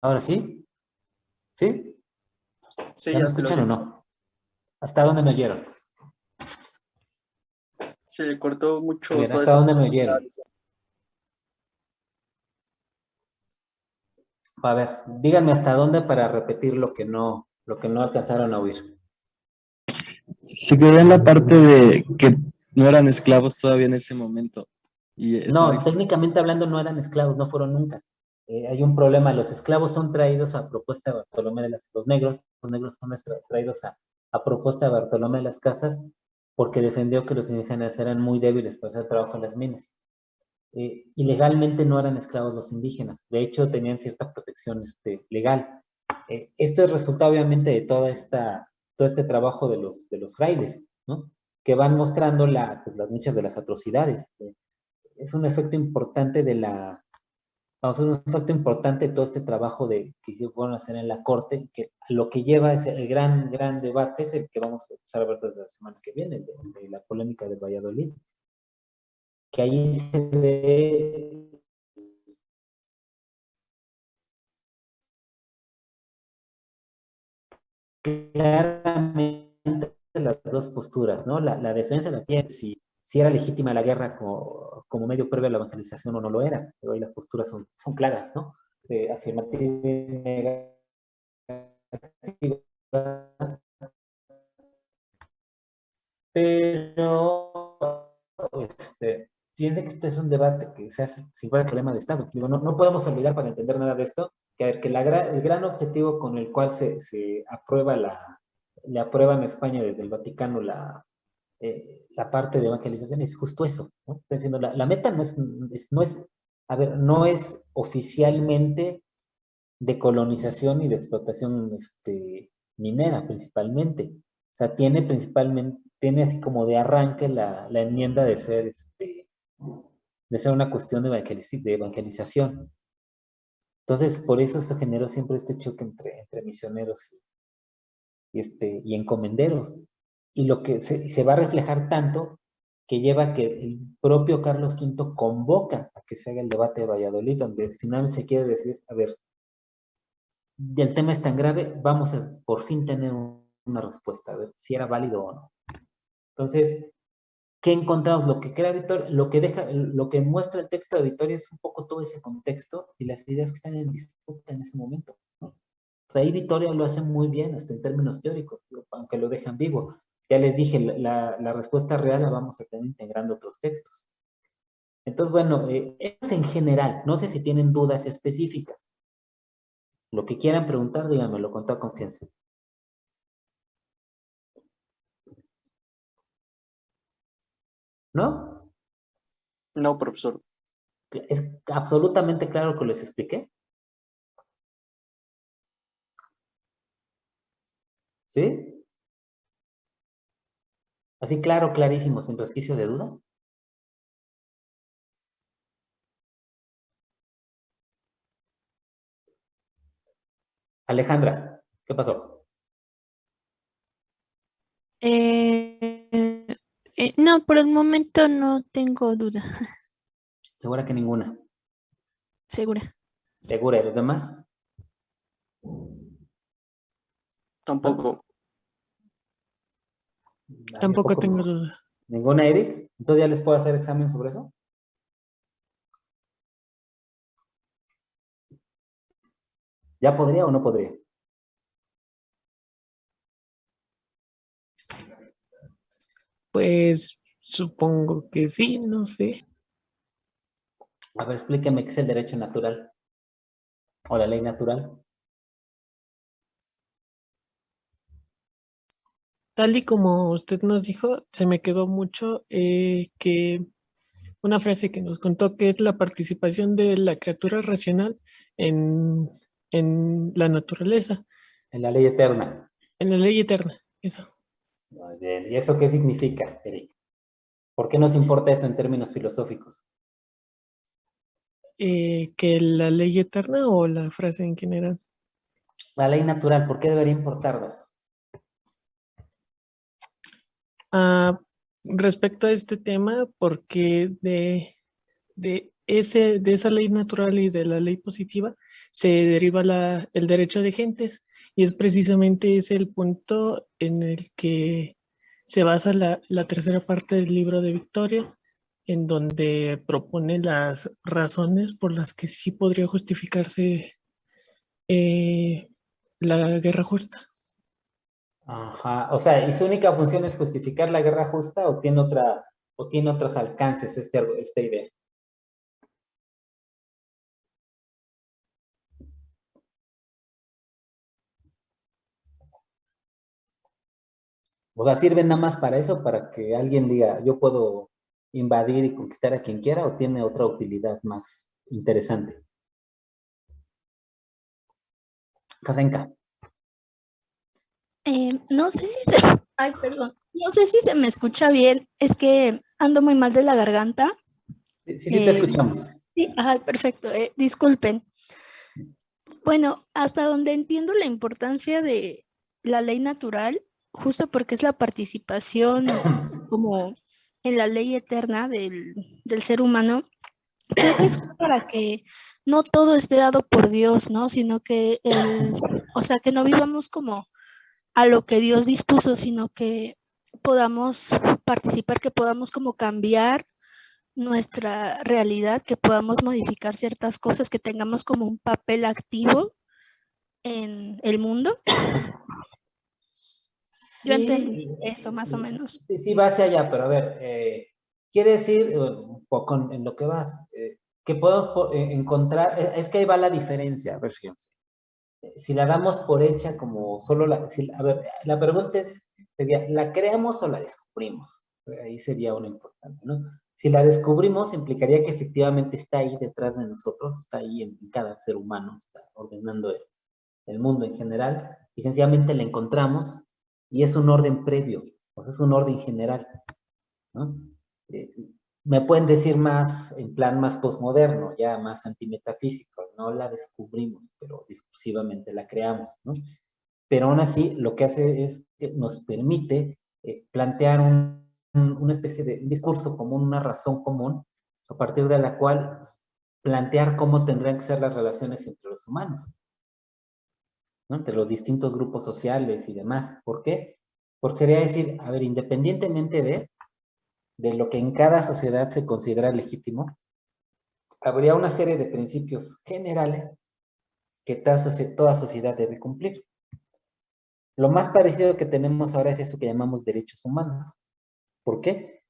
¿Ahora sí? ¿Sí? Sí, ¿Ya me escuchan o no? ¿Hasta dónde me oyeron? Se le cortó mucho Bien, todo ¿hasta eso. dónde me oyeron? A ver, díganme hasta dónde para repetir lo que no alcanzaron a oír. Se quedó en la parte de que no eran esclavos todavía en ese momento. Y No, técnicamente hablando no eran esclavos, no fueron nunca. hay un problema, los esclavos son traídos a propuesta de Bartolomé de los negros son traídos a propuesta de Bartolomé de las Casas, porque defendió que los indígenas eran muy débiles para hacer trabajo en las minas. Ilegalmente no eran esclavos los indígenas, de hecho tenían cierta protección legal. Esto es resultado obviamente de todo este trabajo de los frailes, ¿no? Que van mostrando muchas de las atrocidades. Es un efecto importante vamos a ver, un efecto importante de todo este trabajo que se fueron a hacer en la corte, que lo que lleva es el gran debate, es el que vamos a empezar a ver desde la semana que viene, de la polémica de Valladolid, que ahí se ve claramente las dos posturas, ¿no? La defensa de la tierra, si era legítima la guerra como medio previo a la evangelización o no lo era, pero ahí las posturas son claras, ¿no? Afirmativa y negativa. Pero tiene que este es un debate que se hace sin fuera problema de Estado. Digo, no podemos olvidar para entender nada de esto, que, a ver, que el gran objetivo con el cual se aprueba le aprueban a España desde el Vaticano la parte de evangelización es justo eso, ¿no? Está diciendo, la meta a ver, no es oficialmente de colonización y de explotación minera principalmente. O sea, tiene así como de arranque la enmienda de ser una cuestión de evangelización. Entonces, por eso se generó siempre este choque entre misioneros y encomenderos. Y lo que se va a reflejar tanto que lleva que el propio Carlos V convoca a que se haga el debate de Valladolid, donde finalmente se quiere decir, a ver, el tema es tan grave, vamos a por fin tener una respuesta, a ver si era válido o no. Entonces, ¿qué encontramos? Lo que crea Vittorio, lo que muestra el texto de Vittorio es un poco todo ese contexto y las ideas que están en disputa en ese momento, ¿no? O sea, ahí Vittorio lo hace muy bien, hasta en términos teóricos, aunque lo deja ambiguo. Ya les dije, la respuesta real la vamos a tener integrando otros textos. Entonces, bueno, es en general, no sé si tienen dudas específicas. Lo que quieran preguntar, díganmelo con toda confianza. ¿No? No, profesor. ¿Es absolutamente claro lo que les expliqué? ¿Sí? Así claro, clarísimo, sin resquicio de duda. Alejandra, ¿qué pasó? No, por el momento no tengo duda, Segura que ninguna. segura. ¿Segura? ¿Y los demás? Tampoco. Tampoco tengo duda. ¿Ninguna, Eric? Entonces ya les puedo hacer examen sobre eso. ¿Ya podría o no podría? Pues supongo que sí, no sé. A ver, explíqueme qué es el derecho natural o la ley natural. Tal y como usted nos dijo, se me quedó mucho que una frase que nos contó que es la participación de la criatura racional en, en la naturaleza, En la ley eterna. en la ley eterna. Eso. Muy bien. ¿Y eso qué significa, Eric? ¿Por qué nos importa eso en términos filosóficos? Que la ley eterna o la frase en general. La ley natural, ¿por qué debería importarnos? Ah, respecto a este tema, porque de esa ley natural y de la ley positiva se deriva el derecho de gentes y es precisamente ese el punto en el que se basa la tercera parte del libro de Victoria, en donde propone las razones por las que sí podría justificarse eh, la guerra justa. Ajá. O sea, ¿y su única función es justificar la guerra justa o tiene otros alcances esta idea? O sea, ¿sirve nada más para eso, para que alguien diga, yo puedo invadir y conquistar a quien quiera, o tiene otra utilidad más interesante? Kazenka. No sé si se... Ay, perdón. No sé si se me escucha bien. Es que ando muy mal de la garganta. Sí, te escuchamos. Sí, ay, perfecto. Disculpen. Bueno, hasta donde entiendo la importancia de la ley natural, justo porque es la participación como en la ley eterna del ser humano, creo que es para que no todo esté dado por Dios, ¿no? Sino que o sea, que no vivamos como a lo que Dios dispuso, sino que podamos participar, que podamos como cambiar nuestra realidad, que podamos modificar ciertas cosas, que tengamos como un papel activo en el mundo. Yo entendí Sí, eso más o menos. sí va hacia allá, pero a ver, quiere decir, un poco en lo que vas, que podemos encontrar, es que ahí va la diferencia, a ver, fíjense. Si la damos por hecha como solo a ver, la pregunta sería, ¿la creamos o la descubrimos? Ahí sería una importante, ¿no? Si la descubrimos, implicaría que efectivamente está ahí detrás de nosotros, está ahí en cada ser humano, está ordenando el mundo en general, y sencillamente la encontramos, y es un orden previo, o sea, es un orden general, ¿no? Eh, Me pueden decir más, en plan más postmoderno, ya más antimetafísico, no la descubrimos, pero discursivamente la creamos, ¿no? Pero aún así, lo que hace es que nos permite plantear una especie de discurso común, una razón común, a partir de la cual plantear cómo tendrían que ser las relaciones entre los humanos, ¿no? Entre los distintos grupos sociales y demás. ¿Por qué? Porque sería decir, a ver, independientemente de lo que en cada sociedad se considera legítimo, habría una serie de principios generales que toda sociedad debe cumplir. Lo más parecido que tenemos ahora es eso que llamamos derechos humanos. ¿Por qué?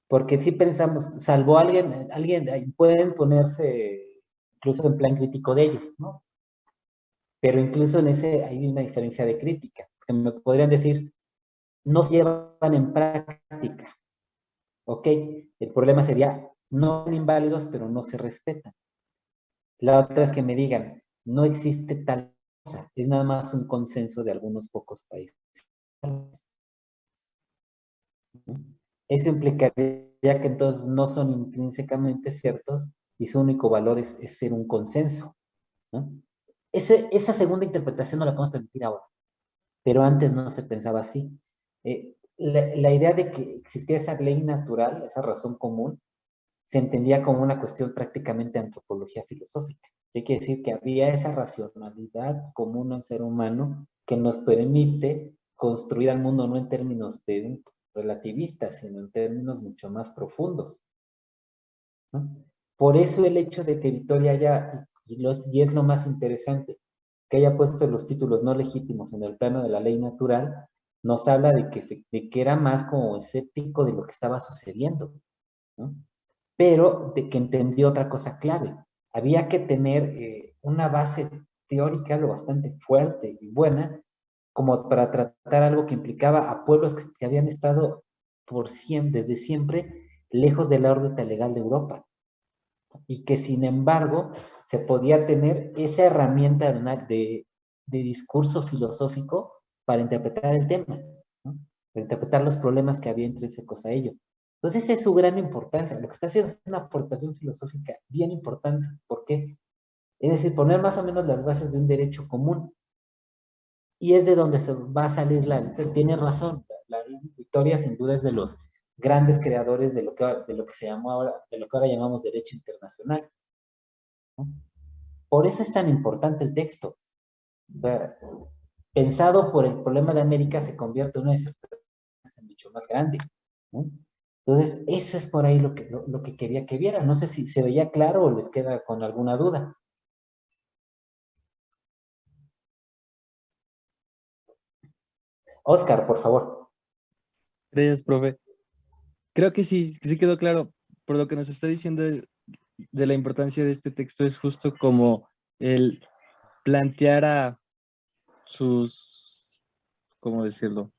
Porque si pensamos, salvo alguien pueden ponerse incluso en plan crítico de ellos, ¿no? Pero incluso en ese hay una diferencia de crítica, que me podrían decir, no se llevan en práctica, ¿ok? El problema sería, no son inválidos, pero no se respetan. La otra es que me digan, no existe tal cosa, es nada más un consenso de algunos pocos países. Eso implicaría que entonces no son intrínsecamente ciertos y su único valor es ser un consenso, ¿no? Esa segunda interpretación no la podemos permitir ahora, pero antes no se pensaba así. La idea de que existía esa ley natural, esa razón común, se entendía como una cuestión prácticamente de antropología filosófica. ¿Qué quiere decir? Que había esa racionalidad común al ser humano que nos permite construir al mundo no en términos de relativistas, sino en términos mucho más profundos, ¿no? Por eso el hecho de que Victoria haya, y es lo más interesante, que haya puesto los títulos no legítimos en el plano de la ley natural, nos habla de que era más como escéptico de lo que estaba sucediendo, ¿no? Pero de que entendió otra cosa clave. Había que tener una base teórica lo bastante fuerte y buena como para tratar algo que implicaba a pueblos que habían estado desde siempre lejos de la órbita legal de Europa y que sin embargo se podía tener esa herramienta de discurso filosófico para interpretar el tema, ¿no? Para interpretar los problemas que había intrínsecos a ello. Entonces esa es su gran importancia. Lo que está haciendo es una aportación filosófica bien importante. ¿Por qué? Es decir, poner más o menos las bases de un derecho común. Y es de donde se va a salir tiene razón, la Victoria sin duda es de los grandes creadores de lo que se llamó ahora, de lo que ahora llamamos derecho internacional, ¿no? Por eso es tan importante el texto. Pensado por el problema de América se convierte en una disciplina mucho más grande, ¿no? Entonces, eso es por ahí lo que quería que vieran. No sé si se veía claro o les queda con alguna duda. Oscar, por favor. Gracias, profe. Creo que sí quedó claro. Por lo que nos está diciendo de la importancia de este texto es justo como el plantear a sus, ¿cómo decirlo?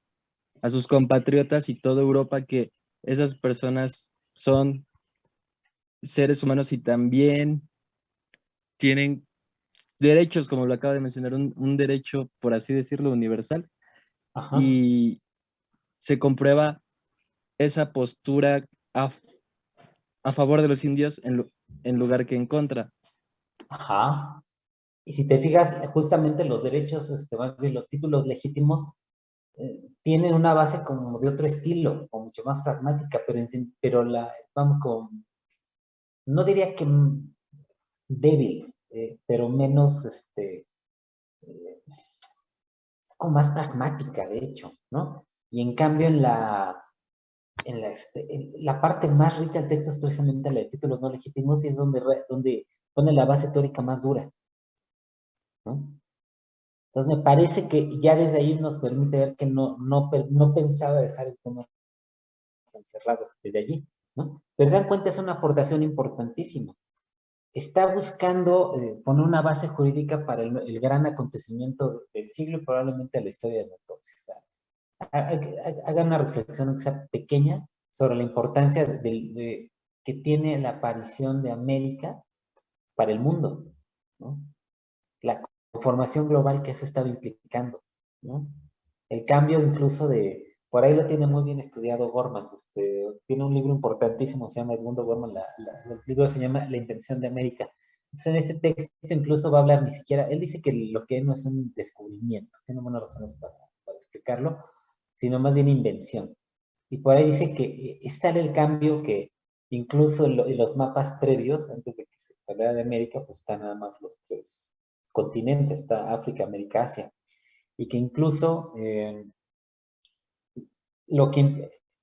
a sus compatriotas y toda Europa que esas personas son seres humanos y también tienen derechos, como lo acaba de mencionar, un derecho, por así decirlo, universal, Ajá, y se comprueba esa postura a favor de los indios en lugar que en contra. ajá. Y si te fijas, justamente los derechos, más bien los títulos legítimos, tienen una base como de otro estilo, o mucho más pragmática, pero vamos, con, no diría que débil, pero menos, como más pragmática, de hecho, ¿no? Y en cambio en la parte más rica del texto es precisamente la de títulos no legítimos, y es donde pone la base teórica más dura, ¿no? Entonces me parece que ya desde ahí nos permite ver que no pensaba dejar el tema encerrado desde allí, ¿no? Pero se dan cuenta, es una aportación importantísima. Está buscando poner una base jurídica para el gran acontecimiento del siglo y probablemente la historia de entonces. O sea, hagan una reflexión que sea pequeña sobre la importancia que tiene la aparición de América para el mundo, ¿no? La conformación global que eso estaba implicando, ¿no? El cambio incluso por ahí lo tiene muy bien estudiado Gorman, tiene un libro importantísimo, se llama Edmundo Gorman, el libro se llama La Invención de América. Entonces, en este texto incluso va a hablar ni siquiera, él dice que lo que no es un descubrimiento, tiene buenas razones para explicarlo, sino más bien invención. Y por ahí dice que es tal el cambio que incluso en los mapas previos, antes de que se hablara de América, pues están nada más los tres continentes, está África, América, Asia, y que incluso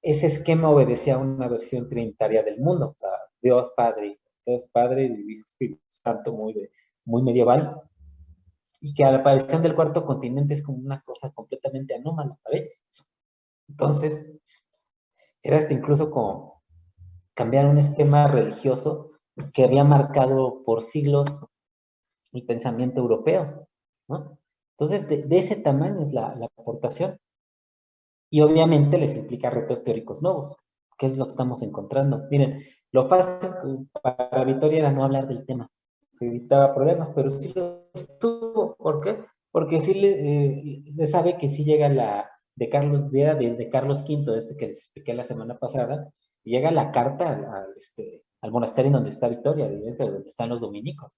ese esquema obedecía a una versión trinitaria del mundo, o sea, Dios Padre y Hijo Espíritu Santo, muy medieval, y que a la aparición del cuarto continente es como una cosa completamente anómala para ellos. Entonces, era incluso como cambiar un esquema religioso que había marcado por siglos el pensamiento europeo, ¿no? Entonces, de ese tamaño es la aportación. Y obviamente les implica retos teóricos nuevos, que es lo que estamos encontrando. Miren, lo fácil para Vittoria era no hablar del tema, se evitaba problemas, pero sí los tuvo. ¿Por qué? Porque sí se sabe que sí llega de Carlos V, que les expliqué la semana pasada, y llega la carta al monasterio donde está Vittoria, donde están los dominicos.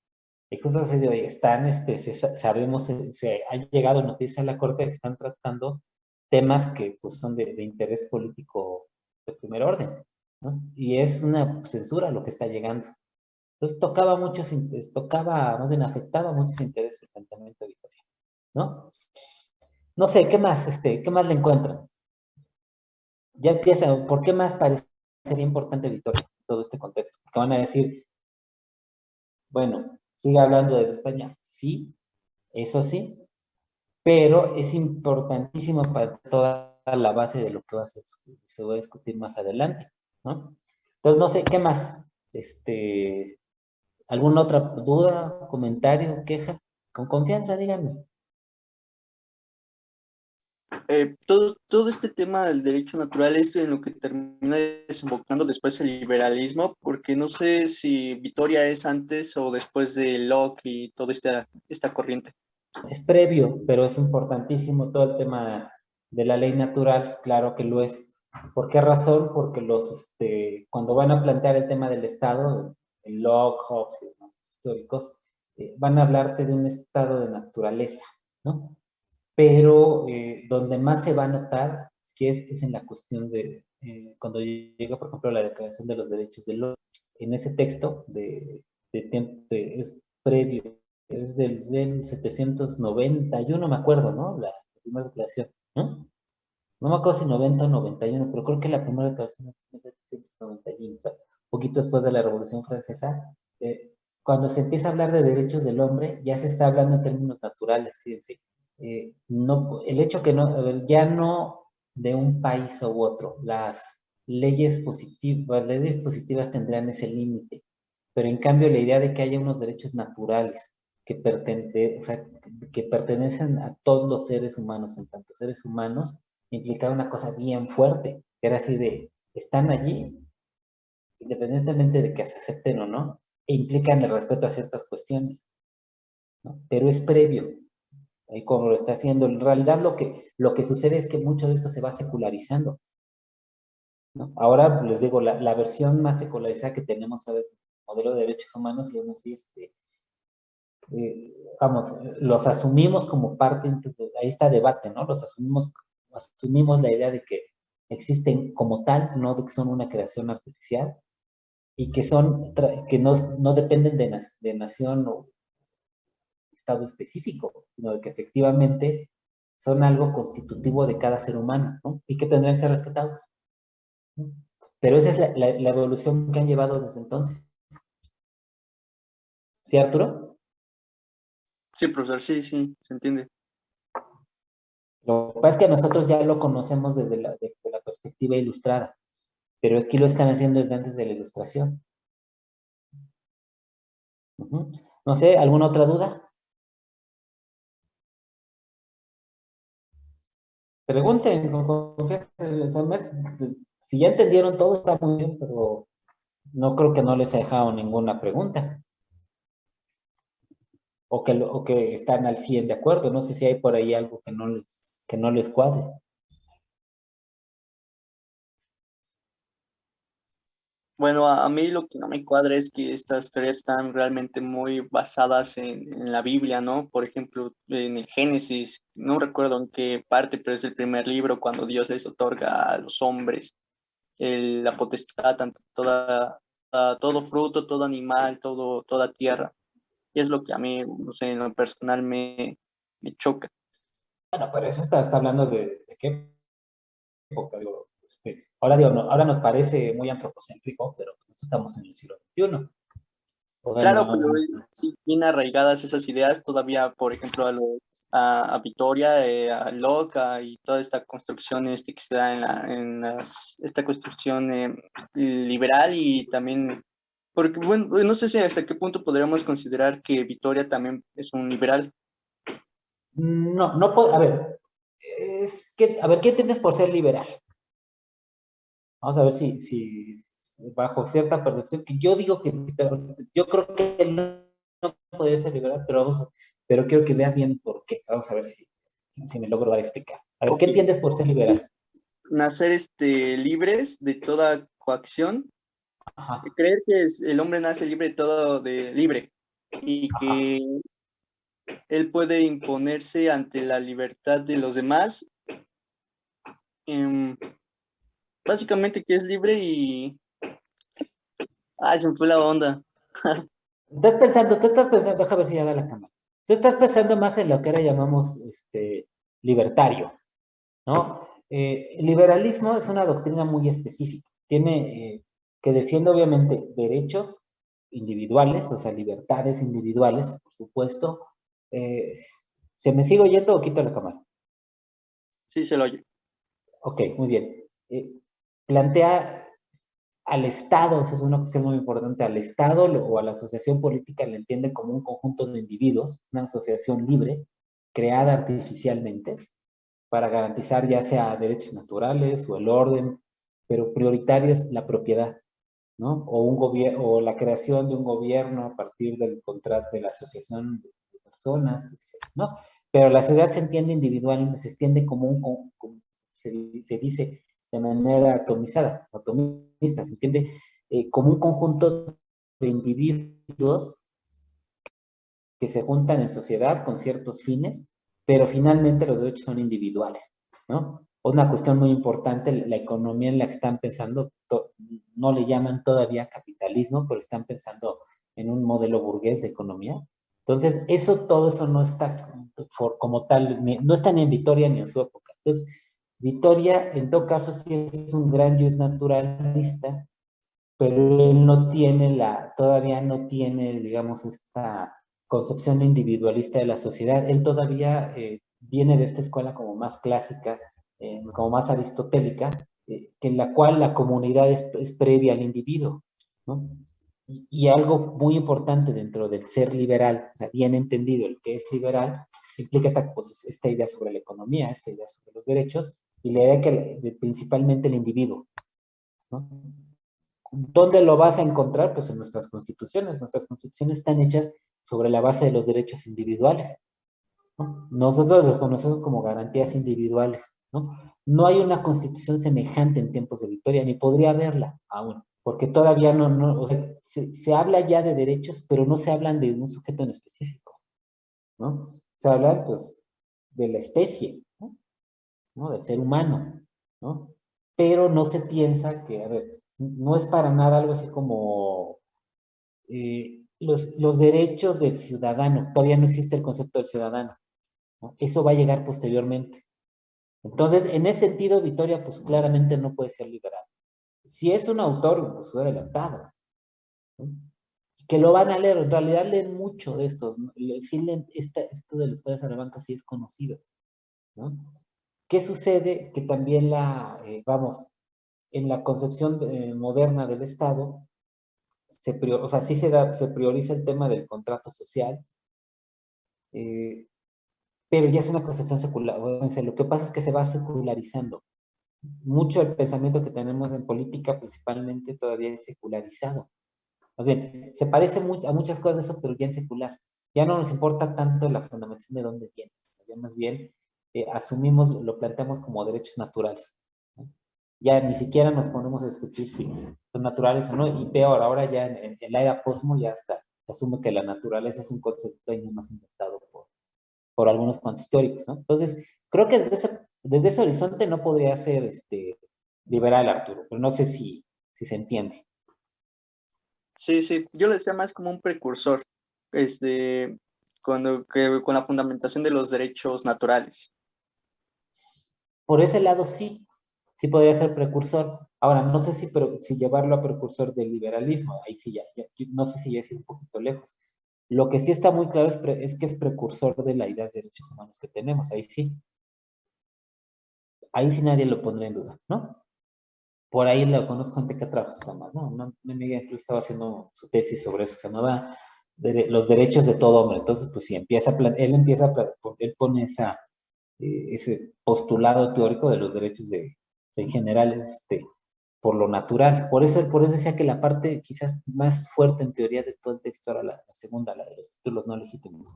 Y justo sabemos, se ha llegado noticia a la corte que están tratando temas que pues, son de interés político de primer orden, ¿no? Y es una censura lo que está llegando. Entonces más bien afectaba muchos intereses el planteamiento de Victoria, ¿no? No sé, ¿qué más le encuentran? Ya empieza, ¿por qué más parecería importante Victoria en todo este contexto? Porque van a decir, bueno, sigue hablando desde España. Sí, eso sí, pero es importantísimo para toda la base de lo que se va a discutir más adelante, ¿no? Entonces, no sé, ¿qué más? ¿Alguna otra duda, comentario, queja? Con confianza, díganme. Todo este tema del derecho natural es en lo que termina desembocando después el liberalismo, porque no sé si Vittoria es antes o después de Locke y toda esta corriente. Es previo, pero es importantísimo todo el tema de la ley natural, claro que lo es. ¿Por qué razón? Porque cuando van a plantear el tema del Estado, el Locke, Hobbes y los históricos, van a hablarte de un estado de naturaleza, ¿no? Pero donde más se va a notar es en la cuestión cuando llega, por ejemplo, la Declaración de los Derechos del Hombre. En ese texto es previo, es del 791, me acuerdo, ¿no? La primera declaración, ¿no? No me acuerdo si 90 o 91, pero creo que la primera declaración es de 1791, o sea, un poquito después de la Revolución Francesa. Cuando se empieza a hablar de derechos del hombre, ya se está hablando en términos naturales, fíjense. No, el hecho que no, a ver, ya no de un país u otro, las leyes positivas tendrán ese límite, pero en cambio la idea de que haya unos derechos naturales o sea, que pertenecen a todos los seres humanos, en tanto seres humanos, implicaba una cosa bien fuerte, que era así de, están allí, independientemente de que se acepten o no, e implican el respeto a ciertas cuestiones, ¿no? Pero es previo, ahí como lo está haciendo. En realidad lo que sucede es que mucho de esto se va secularizando, ¿no? Ahora les digo, la versión más secularizada que tenemos, ¿sabes? Modelo de derechos humanos, y aún así, vamos, los asumimos como parte, ahí está debate, ¿no? Asumimos la idea de que existen como tal, no de que son una creación artificial, y que que no dependen de nación o estado específico, sino de que efectivamente son algo constitutivo de cada ser humano, ¿no? Y que tendrían que ser respetados, ¿no? Pero esa es la evolución que han llevado desde entonces. ¿Sí, Arturo? Sí, profesor, sí, sí, se entiende. Lo que pasa es que nosotros ya lo conocemos desde la perspectiva ilustrada, pero aquí lo están haciendo desde antes de la ilustración. No sé, ¿alguna otra duda? Pregunten con confianza. Si ya entendieron todo, está muy bien, pero no creo que no les he dejado ninguna pregunta. O que están al 100 de acuerdo. No sé si hay por ahí algo que no les cuadre. Bueno, a mí lo que no me cuadra es que estas teorías están realmente muy basadas en la Biblia, ¿no? Por ejemplo, en el Génesis, no recuerdo en qué parte, pero es el primer libro cuando Dios les otorga a los hombres la potestad ante todo fruto, todo animal, toda tierra. Y es lo que a mí, no sé, en lo personal me choca. Bueno, pero eso está hablando de qué época. Digo, ahora, digo, no, ahora nos parece muy antropocéntrico, pero nosotros estamos en el siglo XXI. O sea, Claro, pero no, sí bien arraigadas esas ideas todavía, por ejemplo, a Victoria, a Locke, y toda esta construcción que se da esta construcción liberal y también, porque bueno, no sé si hasta qué punto podríamos considerar que Victoria también es un liberal. no puedo, a ver, a ver, ¿qué entiendes por ser liberal? Vamos a ver si bajo cierta percepción, que yo digo que, yo creo que no podría ser liberal, pero quiero que veas bien por qué. Vamos a ver si me logro dar a explicar. A ver, ¿qué Ok. entiendes por ser liberal? Es nacer libres de toda coacción, Ajá, creer que el hombre nace libre de todo, libre, y ajá. que él puede imponerse ante la libertad de los demás, em, básicamente que es libre y... Ay, se me fue la onda. Tú estás pensando, déjame ver si ya da la cámara. Tú estás pensando más en lo que ahora llamamos libertario, ¿no? El liberalismo es una doctrina muy específica. Que defiende obviamente derechos individuales, o sea, libertades individuales, por supuesto. ¿Se me sigue oyendo o quito la cámara? Sí, se lo oye. Ok, muy bien. Plantea al Estado, eso es una cuestión muy importante, al Estado o a la asociación política le entiende como un conjunto de individuos, una asociación libre, creada artificialmente, para garantizar ya sea derechos naturales o el orden, pero prioritaria es la propiedad, ¿no? O la creación de un gobierno a partir del contrato de la asociación de personas, ¿no? Pero la sociedad se entiende individual, se extiende como se dice de manera atomista, se entiende como un conjunto de individuos que se juntan en sociedad con ciertos fines, pero finalmente los derechos son individuales, ¿no? Una cuestión muy importante, la economía en la que están pensando, no le llaman todavía capitalismo, pero están pensando en un modelo burgués de economía. Entonces, todo eso no está como tal, no está ni en Victoria ni en su época. Entonces, Victoria, en todo caso, sí es un gran jus naturalista, pero él todavía no tiene, digamos, esta concepción individualista de la sociedad. Él todavía viene de esta escuela como más clásica, como más aristotélica, que en la cual la comunidad es previa al individuo, ¿no? Y algo muy importante dentro del ser liberal, o sea, bien entendido el que es liberal, implica esta idea sobre la economía, esta idea sobre los derechos, y la idea que principalmente el individuo, ¿no? ¿Dónde lo vas a encontrar? Pues en nuestras constituciones. Nuestras constituciones están hechas sobre la base de los derechos individuales, ¿no? Nosotros los conocemos como garantías individuales, ¿no? No hay una constitución semejante en tiempos de Victoria, ni podría haberla aún, porque todavía o sea, se habla ya de derechos, pero no se hablan de un sujeto en específico, ¿no? Se habla, pues, de la especie, ¿no? Del ser humano, ¿no? Pero no se piensa que, a ver, no es para nada algo así como los derechos del ciudadano. Todavía no existe el concepto del ciudadano, ¿no? Eso va a llegar posteriormente. Entonces, en ese sentido, Victoria, pues claramente no puede ser liberal. Si es un autor, pues fue adelantado, ¿no? Que lo van a leer, en realidad leen mucho de estos, ¿no? Sí leen esto de la escuela de Salamanca sí es conocido, ¿no? ¿Qué sucede? Que también vamos, en la concepción moderna del Estado, o sea, sí se prioriza el tema del contrato social, pero ya es una concepción secular. O sea, lo que pasa es que se va secularizando. Mucho del pensamiento que tenemos en política, principalmente, todavía es secularizado. Más bien, se parece a muchas cosas de eso, pero ya en secular. Ya no nos importa tanto la fundamentación de dónde vienes. Ya más bien asumimos, lo planteamos como derechos naturales, ¿no? Ya ni siquiera nos ponemos a discutir si son naturales o no, y peor, ahora ya en la era posmo ya está, se asume que la naturaleza es un concepto ahí más inventado por algunos cuantos teóricos, ¿no? Entonces, creo que desde ese horizonte no podría ser liberal Arturo, pero no sé si se entiende. Sí, sí, yo lo decía más como un precursor, con la fundamentación de los derechos naturales. Por ese lado sí podría ser precursor. Ahora, no sé si llevarlo a precursor del liberalismo, ahí sí no sé si ya es un poquito lejos. Lo que sí está muy claro es que es precursor de la idea de derechos humanos que tenemos, ahí sí. Ahí sí nadie lo pondría en duda, ¿no? Por ahí lo conozco gente que trabaja más, ¿no? Una amiga incluso estaba haciendo su tesis sobre eso, se llamaba Los derechos de todo hombre. Entonces, pues sí, él pone ese postulado teórico de los derechos en general, por lo natural. Por eso decía que la parte quizás más fuerte en teoría de todo el texto era la segunda, la de los títulos no legítimos.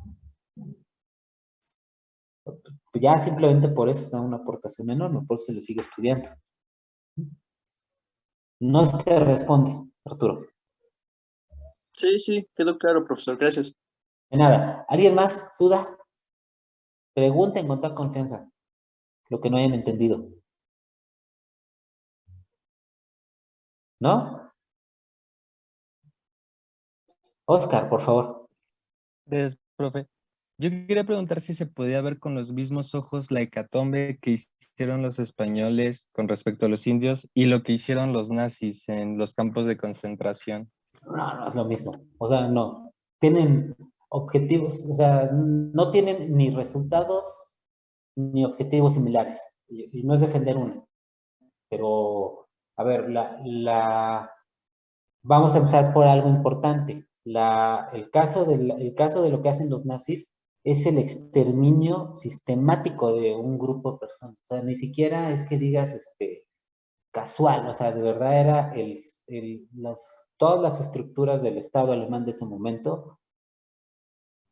Ya simplemente por eso es una aportación enorme, por eso se le sigue estudiando. No se te responde, Arturo. Sí, sí, quedó claro, profesor, gracias. De nada. ¿Alguien más duda? Pregunten con toda confianza lo que no hayan entendido. ¿No? Oscar, por favor. Profe. Yo quería preguntar si se podía ver con los mismos ojos la hecatombe que hicieron los españoles con respecto a los indios y lo que hicieron los nazis en los campos de concentración. No es lo mismo. O sea, no. Tienen objetivos, o sea, no tienen ni resultados ni objetivos similares. Y no es defender uno. Pero, a ver, vamos a empezar por algo importante. El caso de lo que hacen los nazis es el exterminio sistemático de un grupo de personas. O sea, ni siquiera es que digas casual, o sea, de verdad era todas las estructuras del Estado alemán de ese momento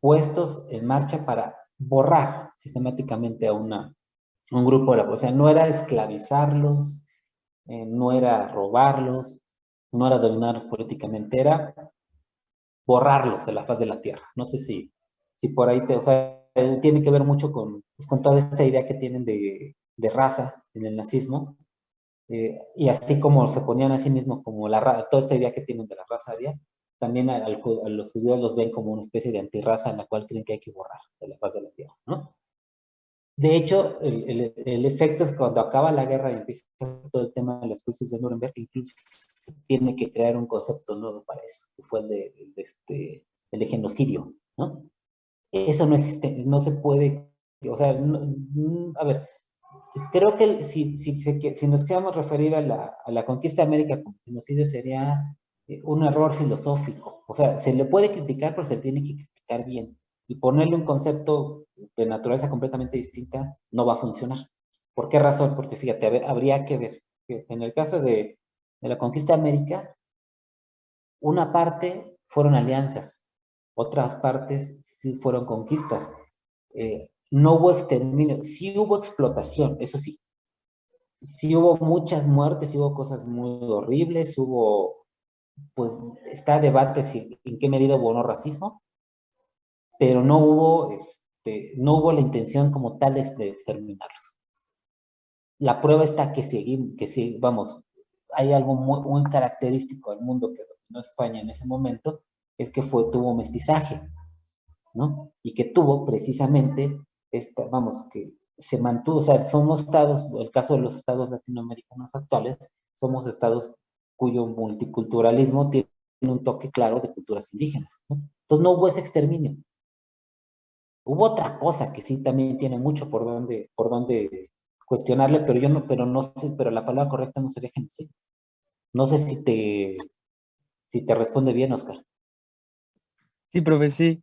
puestos en marcha para borrar sistemáticamente a un grupo de la población. O sea, no era esclavizarlos, no era robarlos, no era dominarlos políticamente, era borrarlos de la faz de la tierra. No sé si por ahí o sea, tiene que ver mucho con toda esta idea que tienen de raza en el nazismo, y así como se ponían a sí mismos como toda esta idea que tienen de la raza aria, también a los judíos los ven como una especie de antirraza en la cual creen que hay que borrar de la faz de la tierra, ¿no? De hecho, el efecto es cuando acaba la guerra y empieza todo el tema de los juicios de Nuremberg, incluso tiene que crear un concepto nuevo para eso, que fue el de genocidio, ¿no? Eso no existe, no se puede, o sea, a ver, creo que si nos queramos referir a la conquista de América como genocidio sería un error filosófico. O sea, se le puede criticar, pero se le tiene que criticar bien. Y ponerle un concepto de naturaleza completamente distinta no va a funcionar. ¿Por qué razón? Porque fíjate, habría que ver. Fíjate, en el caso de la conquista de América, una parte fueron alianzas, otras partes sí fueron conquistas. No hubo exterminio, sí hubo explotación, eso sí. Sí hubo muchas muertes, sí hubo cosas muy horribles, pues está a debate si en qué medida hubo o no racismo, pero no hubo la intención como tal de exterminarlos. La prueba está que seguimos, vamos, hay algo muy característico del mundo que dominó España en ese momento, es que tuvo mestizaje, ¿no? Y que tuvo precisamente, vamos, que se mantuvo, o sea, somos estados, el caso de los estados latinoamericanos actuales, somos estados cuyo multiculturalismo tiene un toque claro de culturas indígenas, ¿no? Entonces no hubo ese exterminio. Hubo otra cosa que sí también tiene mucho por donde cuestionarle, pero no sé, pero la palabra correcta no sería genocidio. No sé si te responde bien, Oscar. Sí, profe, sí.